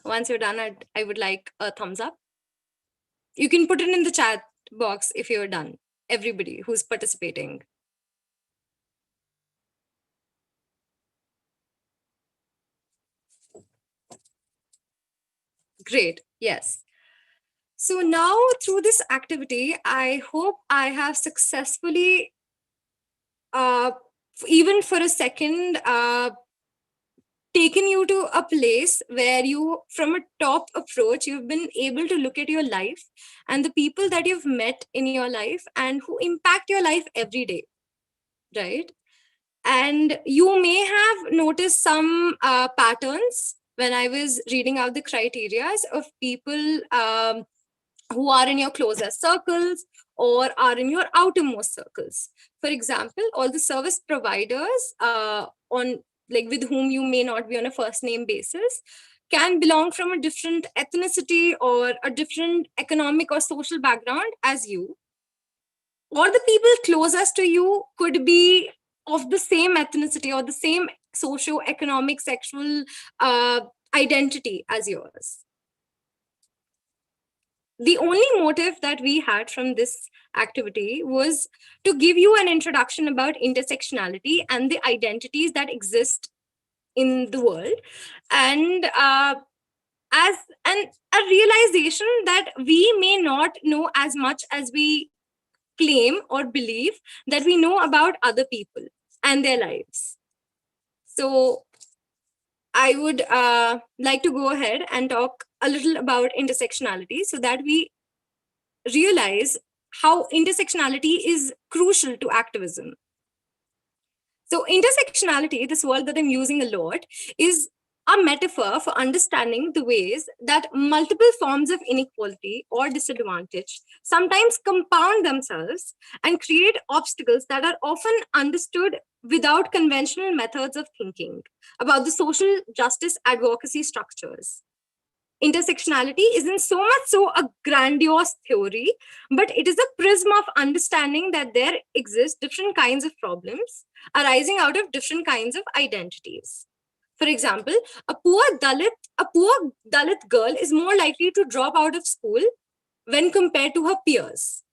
Once you're done, I would like a thumbs up. You can put it in the chat box if you're done, everybody who's participating. Great, yes. So now through this activity, I hope I have successfully, even for a second, taken you to a place where you, from a top approach, you've been able to look at your life and the people that you've met in your life and who impact your life every day, right? And you may have noticed some patterns when I was reading out the criterias of people who are in your closest circles or are in your outermost circles. For example, all the service providers on like with whom you may not be on a first name basis can belong from a different ethnicity or a different economic or social background as you. Or the people closest to you could be of the same ethnicity or the same socio-economic sexual identity as yours. The only motive that we had from this activity was to give you an introduction about intersectionality and the identities that exist in the world, and as a realization that we may not know as much as we claim or believe that we know about other people and their lives. So I would like to go ahead and talk a little about intersectionality so that we realize how intersectionality is crucial to activism. So intersectionality, this word that I'm using a lot, is a metaphor for understanding the ways that multiple forms of inequality or disadvantage sometimes compound themselves and create obstacles that are often understood without conventional methods of thinking about the social justice advocacy structures. Intersectionality isn't so much so a grandiose theory, but it is a prism of understanding that there exist different kinds of problems arising out of different kinds of identities. For example, a poor Dalit girl is more likely to drop out of school when compared to her peers,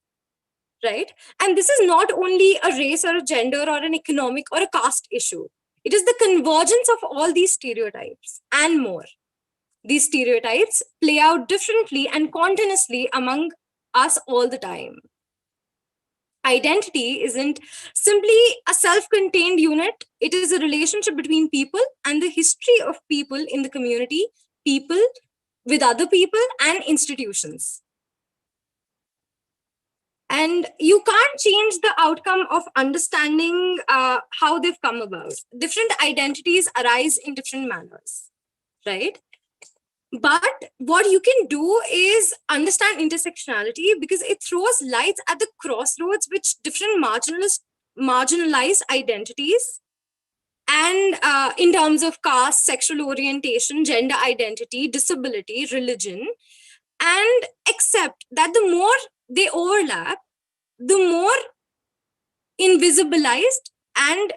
right? And this is not only a race or a gender or an economic or a caste issue. It is the convergence of all these stereotypes and more. These stereotypes play out differently and continuously among us all the time. Identity isn't simply a self-contained unit. It is a relationship between people and the history of people in the community, people with other people and institutions. And you can't change the outcome of understanding how they've come about. Different identities arise in different manners, right? But what you can do is understand intersectionality because it throws lights at the crossroads which different marginalist marginalized identities, and in terms of caste, sexual orientation, gender identity, disability, religion, and accept that the more they overlap, the more invisibilized and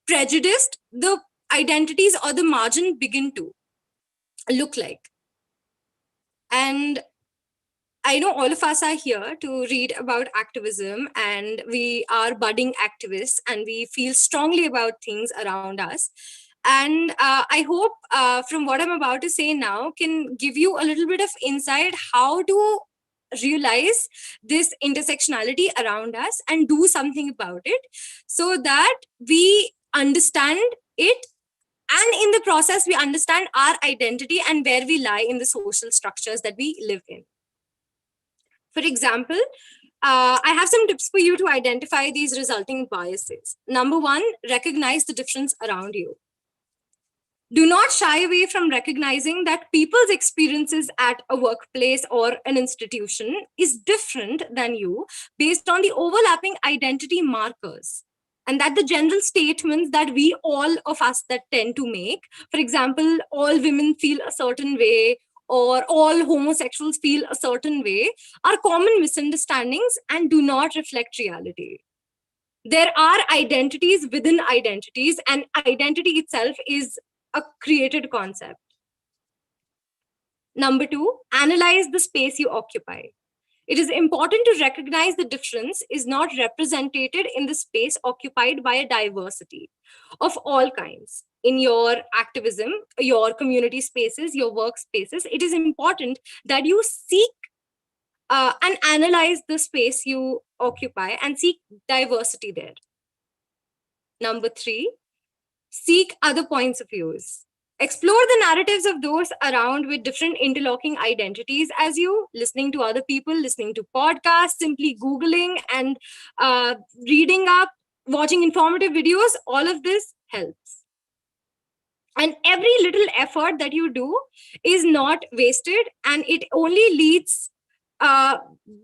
prejudiced the identities or the margin begin to look like. And I know all of us are here to read about activism, and we are budding activists and we feel strongly about things around us. And I hope from what I'm about to say now can give you a little bit of insight how to realize this intersectionality around us and do something about it, so that we understand it, and in the process we understand our identity and where we lie in the social structures that we live in. For example, I have some tips for you to identify these resulting biases. Number one, recognize the difference around you. Do not shy away from recognizing that people's experiences at a workplace or an institution is different than you based on the overlapping identity markers. And that the general statements that we all of us that tend to make, for example, all women feel a certain way or all homosexuals feel a certain way, are common misunderstandings and do not reflect reality. There are identities within identities, and identity itself is a created concept. Number two, analyze the space you occupy. It is important to recognize the difference is not represented in the space occupied by a diversity of all kinds. In your activism, your community spaces, your workspaces, it is important that you seek and analyze the space you occupy and seek diversity there. Number three, seek other points of views. Explore the narratives of those around with different interlocking identities as you, listening to other people, listening to podcasts, simply Googling and reading up, watching informative videos. All of this helps. And every little effort that you do is not wasted, and it only leads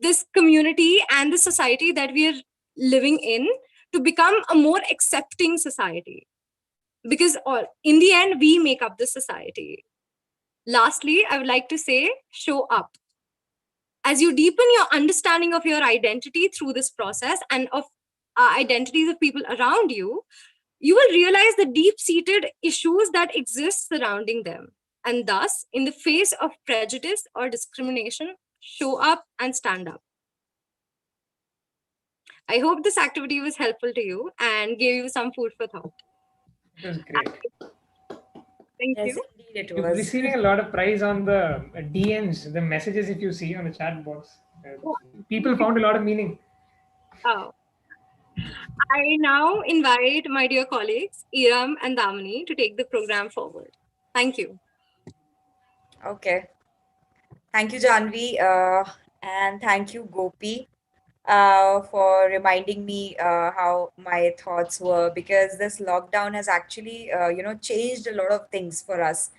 this community and the society that we are living in to become a more accepting society. Because in the end, we make up the society. Lastly, I would like to say, show up. As you deepen your understanding of your identity through this process and of identities of people around you, you will realize the deep-seated issues that exist surrounding them. And thus, in the face of prejudice or discrimination, show up and stand up. I hope this activity was helpful to you and gave you some food for thought. It was great. Thank Yes, you. indeed it You're was. receiving a lot of praise on the DMs, the messages if you see on the chat box. People found a lot of meaning. Oh. I now invite my dear colleagues, Iram and Damini, to take the program forward. Thank you. Okay. Thank you, Janvi, and thank you, Gopi, for reminding me how my thoughts were, because this lockdown has actually, changed a lot of things for us.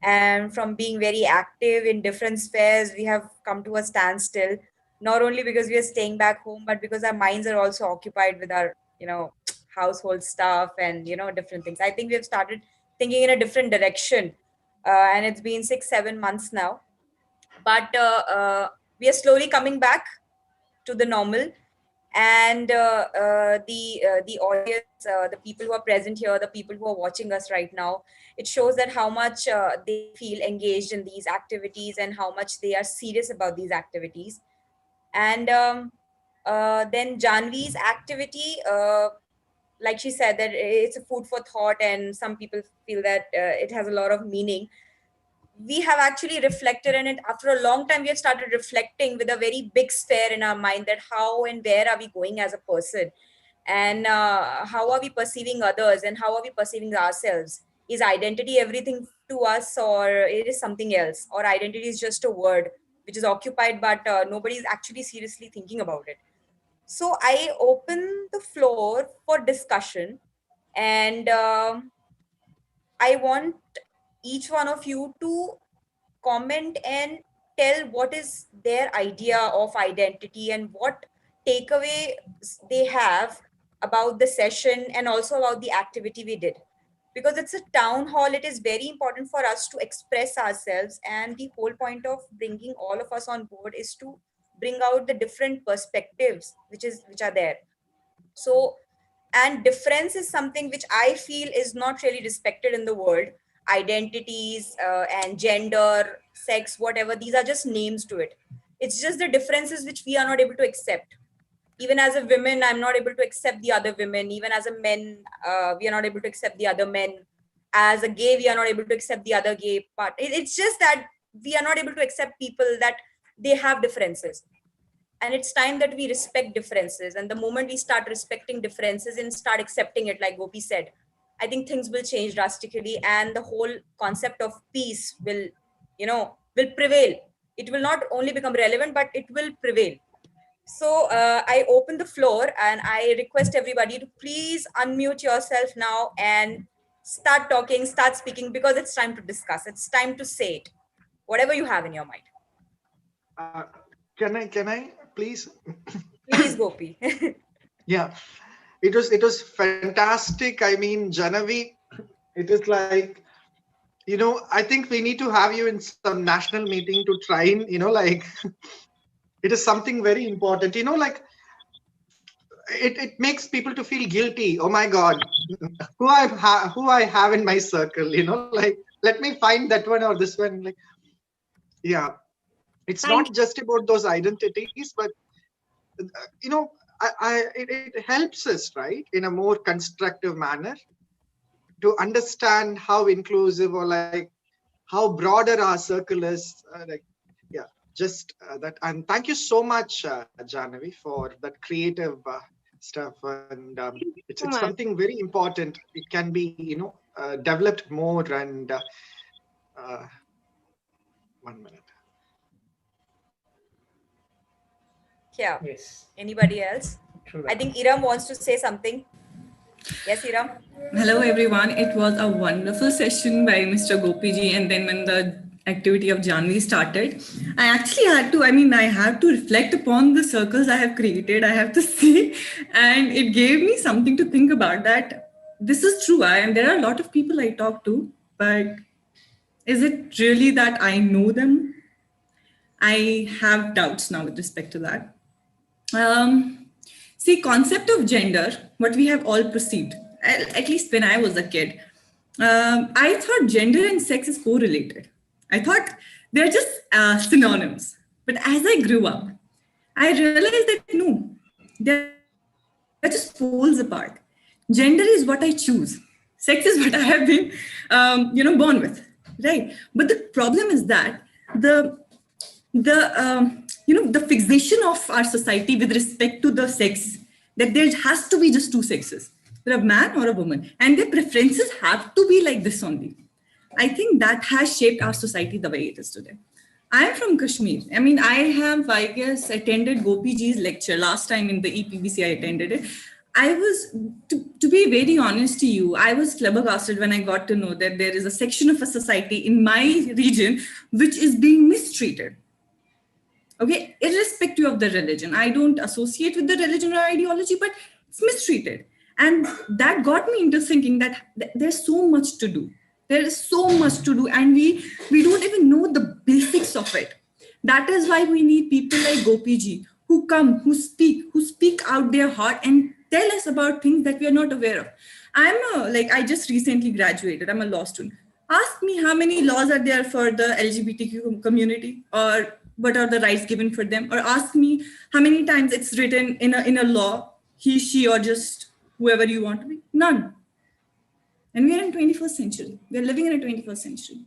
And from being very active in different spheres, we have come to a standstill, not only because we are staying back home, but because our minds are also occupied with our, household stuff and, different things. I think we have started thinking in a different direction. And it's been 6-7 months now, but we are slowly coming back to the normal. And the audience, the people who are present here, the people who are watching us right now, it shows that how much they feel engaged in these activities and how much they are serious about these activities. And then Janvi's activity, like she said, that it's a food for thought, and some people feel that it has a lot of meaning. We have actually reflected in it. After a long time, we have started reflecting with a very big sphere in our mind, that how and where are we going as a person, and how are we perceiving others, and how are we perceiving ourselves. Is identity everything to us, or it is something else, or identity is just a word which is occupied, but nobody is actually seriously thinking about it. So I open the floor for discussion, and I want each one of you to comment and tell what is their idea of identity and what takeaway they have about the session and also about the activity we did. Because it's a town hall, it is very important for us to express ourselves. And the whole point of bringing all of us on board is to bring out the different perspectives which are there. So, and difference is something which I feel is not really respected in the world. Identities and gender, sex, whatever, these are just names to it. It's just the differences which we are not able to accept. Even as a woman, I'm not able to accept the other women. Even as a men, we are not able to accept the other men. As a gay, we are not able to accept the other gay part. It's just that we are not able to accept people that they have differences. And it's time that we respect differences. And the moment we start respecting differences and start accepting it, like Gopi said, I think things will change drastically, and the whole concept of peace will, will prevail. It will not only become relevant, but it will prevail. So I open the floor and I request everybody to please unmute yourself now and start talking, start speaking, because it's time to discuss. It's time to say it, whatever you have in your mind. Can I please? Please, Gopi. Yeah, it was fantastic. I mean, Janavi, it is like, I think we need to have you in some national meeting to try and, like, it is something very important, like, it makes people to feel guilty. Oh my God, who I have in my circle, like, let me find that one or this one. Like, yeah, it's not just about those identities, but it helps us, right, in a more constructive manner to understand how inclusive or like how broader our circle is. Like, yeah, just that. And thank you so much, Jahnavi, for that creative stuff. And it's something very important. It can be, developed more. And 1 minute. Yeah. Yes. Anybody else? True I that. think Iram wants to say something. Yes, Iram. Hello, everyone. It was a wonderful session by Mr. Gopiji. And then when the activity of Janvi started, I actually I have to reflect upon the circles I have created, I have to see. And it gave me something to think about, that this is true. And there are a lot of people I talk to, but is it really that I know them? I have doubts now with respect to that. See, concept of gender, what we have all perceived, at least when I was a kid, I thought gender and sex is correlated. I thought they're just synonyms. But as I grew up, I realized that no, they're just poles apart. Gender is what I choose. Sex is what I have been, born with, right? But the problem is that the fixation of our society with respect to the sex, that there has to be just two sexes, there a man or a woman, and their preferences have to be like this only. I think that has shaped our society the way it is today. I am from Kashmir. I mean, I guess, attended Gopi Ji's lecture last time in the EPBC. I attended it. I was, to be very honest to you, I was flabbergasted when I got to know that there is a section of a society in my region which is being mistreated. Okay, irrespective of the religion. I don't associate with the religion or ideology, but it's mistreated. And that got me into thinking that there's so much to do. There is so much to do, and we don't even know the basics of it. That is why we need people like Gopi Ji, who come, who speak out their heart and tell us about things that we are not aware of. I just recently graduated. I'm a law student. Ask me how many laws are there for the LGBTQ community, or what are the rights given for them, or ask me how many times it's written in a law, he, she, or just whoever you want to be. None. And we are in 21st century. We are living in a 21st century.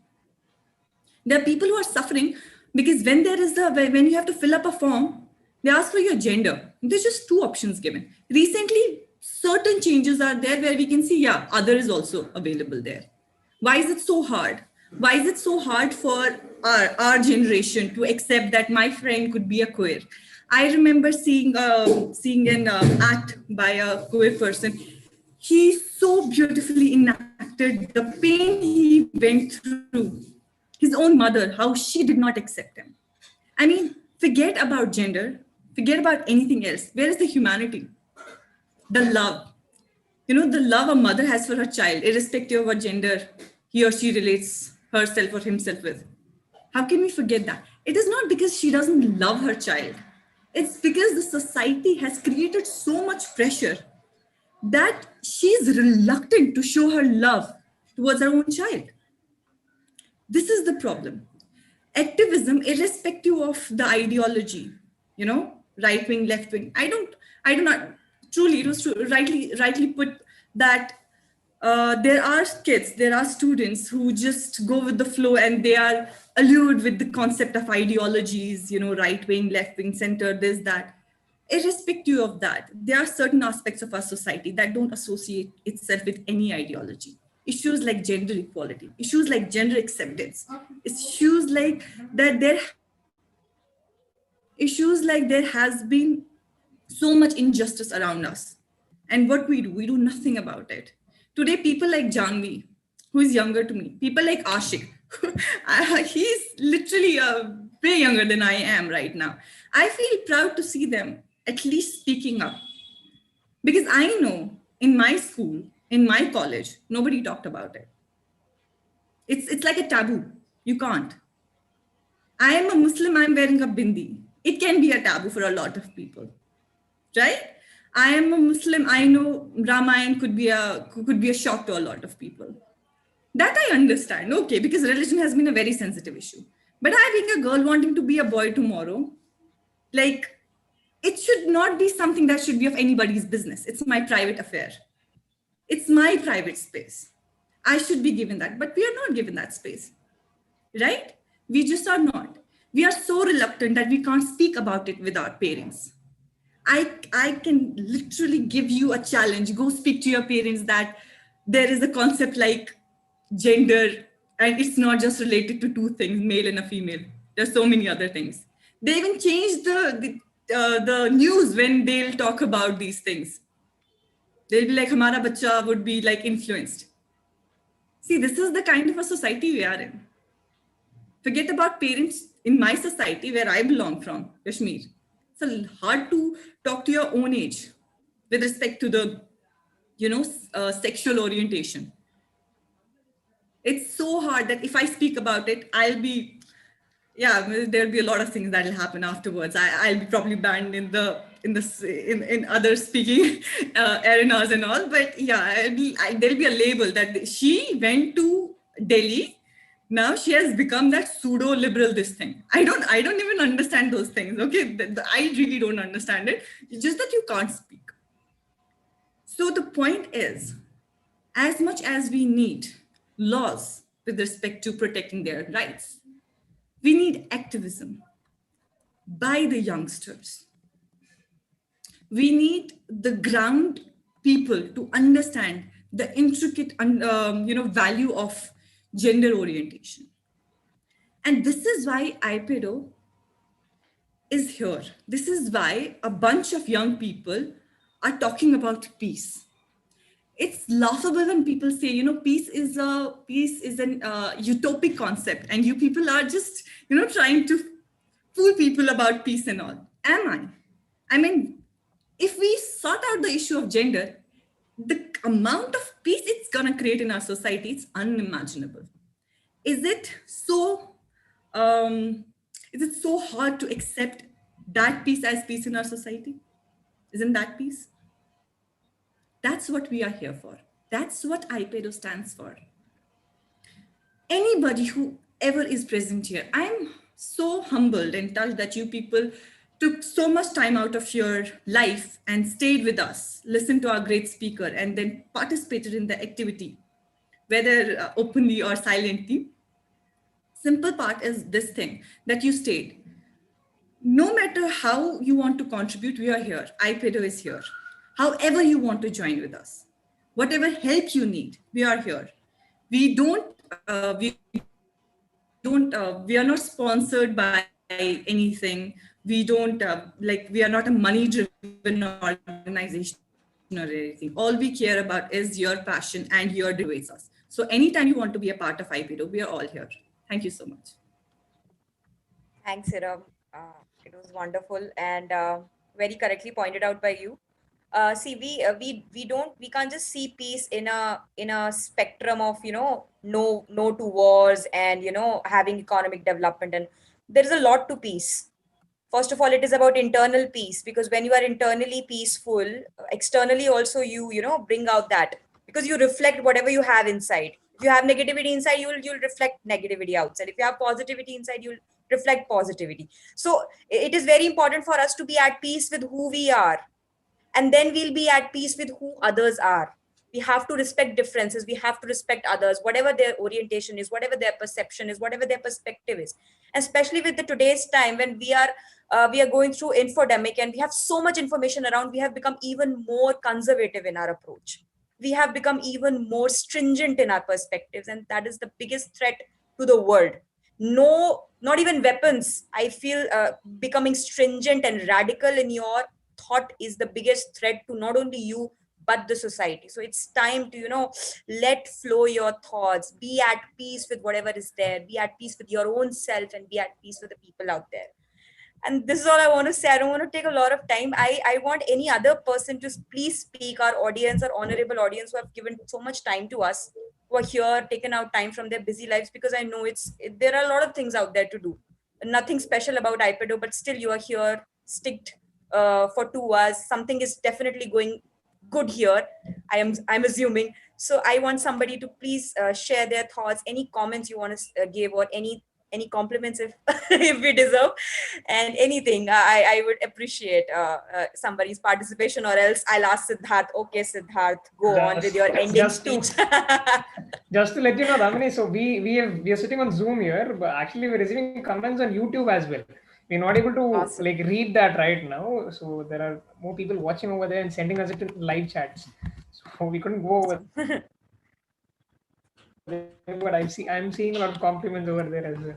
There are people who are suffering because when you have to fill up a form, they ask for your gender. There's just two options given. Recently, certain changes are there where we can see, yeah, other is also available there. Why is it so hard? Why is it so hard for our generation to accept that my friend could be a queer? I remember seeing an act by a queer person. He so beautifully enacted the pain he went through. His own mother, how she did not accept him. I mean, forget about gender, forget about anything else. Where is the humanity? the love, the love a mother has for her child, irrespective of what gender he or she relates herself or himself with. How can we forget that? It is not because she doesn't love her child. It's because the society has created so much pressure that she's reluctant to show her love towards her own child. This is the problem. Activism, irrespective of the ideology, right wing, left wing. I do not truly, it was rightly put that there are kids, there are students who just go with the flow and they are allured with the concept of ideologies, right wing, left wing, center, this, that. Irrespective of that, there are certain aspects of our society that don't associate itself with any ideology. Issues like gender equality, issues like gender acceptance, issues like that there has been so much injustice around us. And what we do nothing about it. Today, people like Janvi, who is younger to me, people like Ashik, he's literally way younger than I am right now. I feel proud to see them at least speaking up. Because I know in my school, in my college, nobody talked about it. It's like a taboo. You can't. I am a Muslim, I'm wearing a bindi. It can be a taboo for a lot of people, right? I am a Muslim, I know Ramayana could be a shock to a lot of people. That I understand, okay, because religion has been a very sensitive issue. But having a girl wanting to be a boy tomorrow, like, it should not be something that should be of anybody's business. It's my private affair. It's my private space. I should be given that, but we are not given that space, right? We just are not. We are so reluctant that we can't speak about it with our parents. I can literally give you a challenge. Go speak to your parents that there is a concept like gender, and it's not just related to two things, male and a female. There's so many other things. They even change the news when they'll talk about these things. They'll be like, "Hamara bacha would be like influenced." See, this is the kind of a society we are in. Forget about parents in my society where I belong from, Kashmir. It's hard to talk to your own age with respect to the, sexual orientation. It's so hard that if I speak about it, there'll be a lot of things that'll happen afterwards. I'll be probably banned in other speaking arenas and all. But yeah, there'll be a label that she went to Delhi. Now she has become that pseudo liberal this thing. I don't even understand those things. Okay, I really don't understand it. It's just that you can't speak. So the point is, as much as we need laws with respect to protecting their rights, we need activism by the youngsters. We need the ground people to understand the intricate value of gender orientation. And this is why IPEDO is here. This is why a bunch of young people are talking about peace. It's laughable when people say, peace is an utopic concept, and you people are just, trying to fool people about peace and all. Am I? I mean, if we sort out the issue of gender, the amount of peace it's gonna create in our society, it's unimaginable. Is it so hard to accept that peace as peace in our society? Isn't that peace? That's what we are here for. That's what IPEDO stands for. Anybody who ever is present here, I'm so humbled and touched that you people took so much time out of your life and stayed with us, listened to our great speaker, and then participated in the activity, whether openly or silently. Simple part is this thing, that you stayed. No matter how you want to contribute, we are here. IPEDO is here. However you want to join with us, whatever help you need, we are here. We are not sponsored by anything. We are not a money-driven organization or anything. All we care about is your passion and your debates us. So anytime you want to be a part of IPEDO, we are all here. Thank you so much. Thanks, Hiram. It was wonderful and very correctly pointed out by you. see, we can't just see peace in a spectrum of, no to wars and, having economic development. And there is a lot to peace. First of all, it is about internal peace, because when you are internally peaceful, externally also you bring out that, because you reflect whatever you have inside. If you have negativity inside, you'll reflect negativity outside. If you have positivity inside, you'll reflect positivity. So it is very important for us to be at peace with who we are, and then we'll be at peace with who others are. We have to respect differences, we have to respect others, whatever their orientation is, whatever their perception is, whatever their perspective is. Especially with the today's time, when we are going through infodemic and we have so much information around, we have become even more conservative in our approach. We have become even more stringent in our perspectives, and that is the biggest threat to the world. No, not even weapons, I feel, becoming stringent and radical in your thought is the biggest threat to not only you but the society. So it's time to, let flow your thoughts, be at peace with whatever is there, be at peace with your own self, and be at peace with the people out there. And this is all I want to say. I don't want to take a lot of time. I want any other person to please speak, our audience, our honorable audience who have given so much time to us, who are here, taken out time from their busy lives, because I know there are a lot of things out there to do. Nothing special about IPEDO, but still you are here, sticked for 2 hours. Something is definitely going good here, I'm assuming. So I want somebody to please share their thoughts, any comments you want to give, or any compliments if if we deserve, and anything. I would appreciate somebody's participation, or else I'll ask Siddharth. Okay, Siddharth, go on with your ending speech. Just to let you know, Damini, so we are sitting on Zoom here, but actually we're receiving comments on YouTube as well. We're not able to Awesome. read that right now. So there are more people watching over there and sending us it in live chats. So we couldn't go over there, but I'm seeing a lot of compliments over there as well.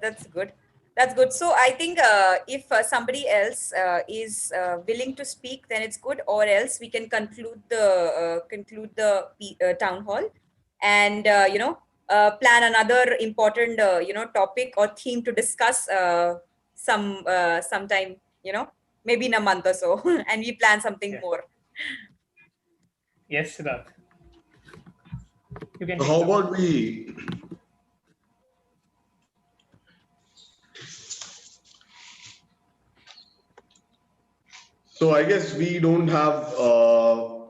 That's good. That's good. So I think if somebody else is willing to speak, then it's good. Or else we can conclude the town hall, and plan another important topic or theme to discuss sometime, maybe in a month or so, and we plan something more. Yes, Siddharth. You can. How about we? So I guess we don't have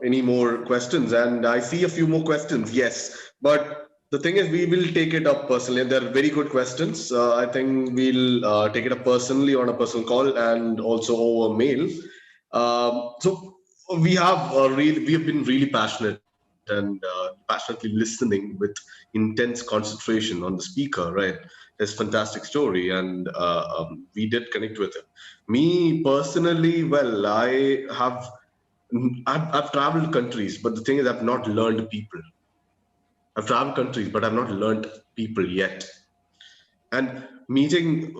any more questions, and I see a few more questions. Yes, but the thing is, we will take it up personally. They're very good questions. I think we'll take it up personally on a personal call and also over mail. So we have we have been really passionate and passionately listening with intense concentration on the speaker, right? His fantastic story, and we did connect with him. Me personally, well, I've traveled countries, but the thing is, I've not learned people. I've traveled countries, but I've not learned people yet. And meeting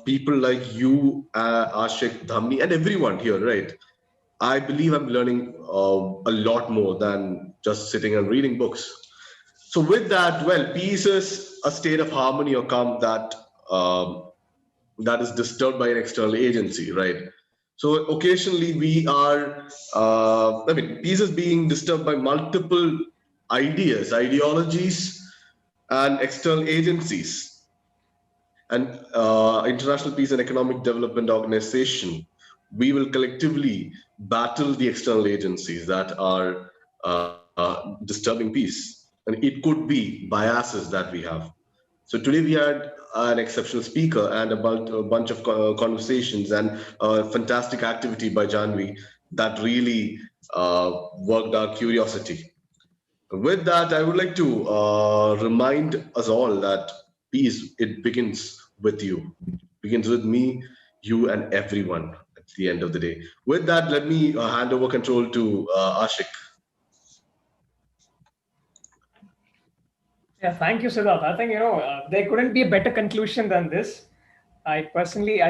people like you, Ashik, Dhamni, and everyone here, right? I believe I'm learning a lot more than just sitting and reading books. So with that, well, peace is a state of harmony or calm that is disturbed by an external agency, right? So occasionally we are, peace is being disturbed by multiple ideas, ideologies, and external agencies. And International Peace and Economic Development Organization, we will collectively battle the external agencies that are disturbing peace. And it could be biases that we have. So today we had an exceptional speaker and a bunch of conversations and a fantastic activity by Janvi that really worked our curiosity. With that, I would like to remind us all that peace, it begins with you. It begins with me, you, and everyone at the end of the day. With that, let me hand over control to Ashik. Yeah, thank you, Siddharth. I think there couldn't be a better conclusion than this. I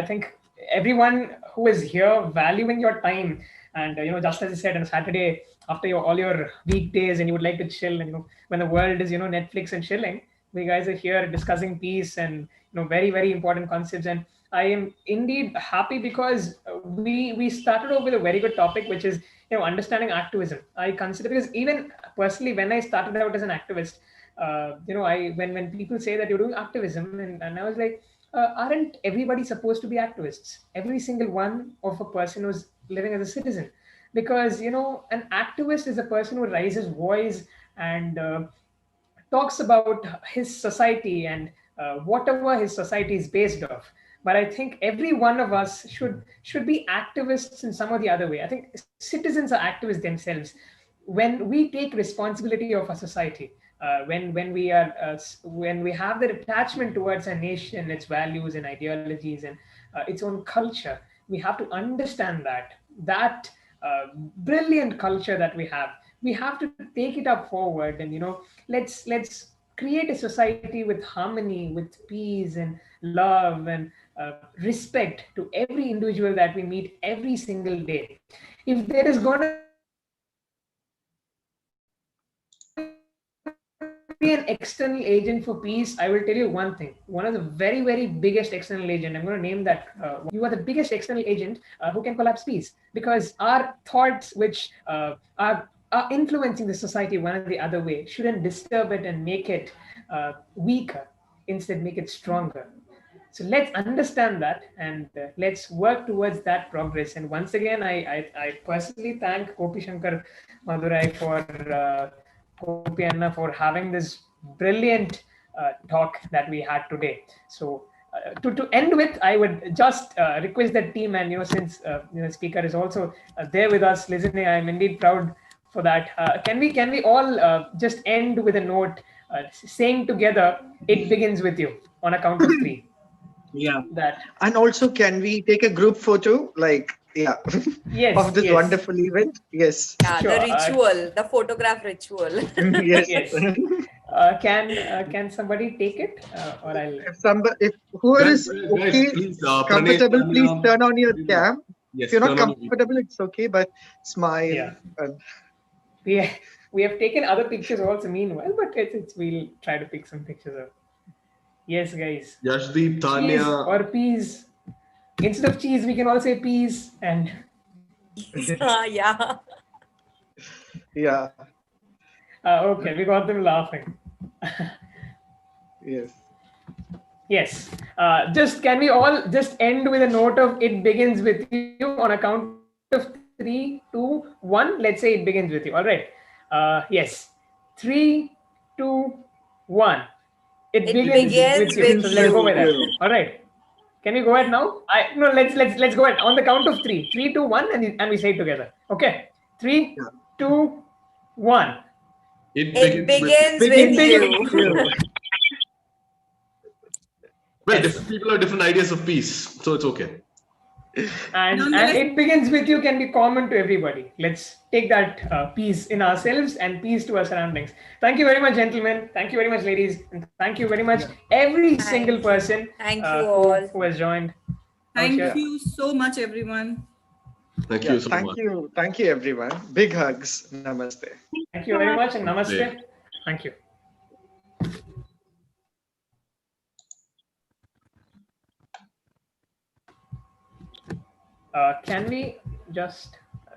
think everyone who is here valuing your time, and just as you said, on Saturday after all your weekdays, and you would like to chill, and when the world is Netflix and chilling, we guys are here discussing peace and very very important concepts. And I am indeed happy because we started off with a very good topic, which is understanding activism. I consider, because even personally when I started out as an activist, I when people say that you're doing activism, and I was like, aren't everybody supposed to be activists? Every single one of a person who's living as a citizen, because an activist is a person who raises voice and talks about his society and whatever his society is based off. But I think every one of us should be activists in some or the other way. I think citizens are activists themselves. When we take responsibility of our society, when we have that attachment towards our nation, its values and ideologies, and its own culture, we have to understand that brilliant culture that we have to take it up forward, and let's create a society with harmony, with peace and love and respect to every individual that we meet every single day. If there is going to be an external agent for peace, I will tell you one thing. One of the very, very biggest external agent, I'm going to name that. You are the biggest external agent who can collapse peace, because our thoughts, which are influencing the society one or the other way, shouldn't disturb it and make it weaker. Instead, make it stronger. So let's understand that, and let's work towards that progress. And once again, I personally thank Gopi Shankar Madurai for Gopi Anna for having this brilliant talk that we had today. So to end with, I would just request that team, and speaker is also there with us listening. I'm indeed proud for that. Can we all just end with a note, saying together, "It begins with you," on a count of three. Yeah. That. And also, can we take a group photo? Like, yeah, Yes, of this yes. wonderful event? Yes. Yeah, Sure. the ritual, the photograph ritual. Yes. Yes. Can somebody take it, or I'll? If whoever Guys, is guys, okay, please, Pranesh, comfortable, please Tanya, turn on your please, cam. If yes, you're not turn on your video. comfortable, it's okay, but smile. Yeah. And we we have taken other pictures also meanwhile, but it's we'll try to pick some pictures of. Yes, guys. Yashdeep, Cheese Tanya. or peas. Instead of cheese, we can all say peas. And Yeah. yeah. okay, we got them laughing. Yes. Yes. Just can we all just end with a note of "it begins with you" on a count of 3, 2, 1. Let's say it begins with you. All right. Yes. 3, 2, 1. It It begins with begins you. So with let's go by you. that. All right. Can we go ahead now? No. Let's go ahead on the count of 3. 3, 2, 1, and we say it together. Okay. 3, Yeah. 2, 1. It It begins with. begins Begin with with you. you. Well, Yes. different people have different ideas of peace, so it's okay. And Nonetheless- it begins with you can be common to everybody. Let's take that peace in ourselves and peace to our surroundings. Thank you very much, gentlemen. Thank you very much, ladies. And thank you very much, every single Thank you. person Thank you all. who has joined. Thank Sure. you so much, everyone. Thank Yeah, you so thank much. you. Thank you, everyone. Big hugs. Namaste. Thank you very much, and namaste. Great. Thank you. Can we just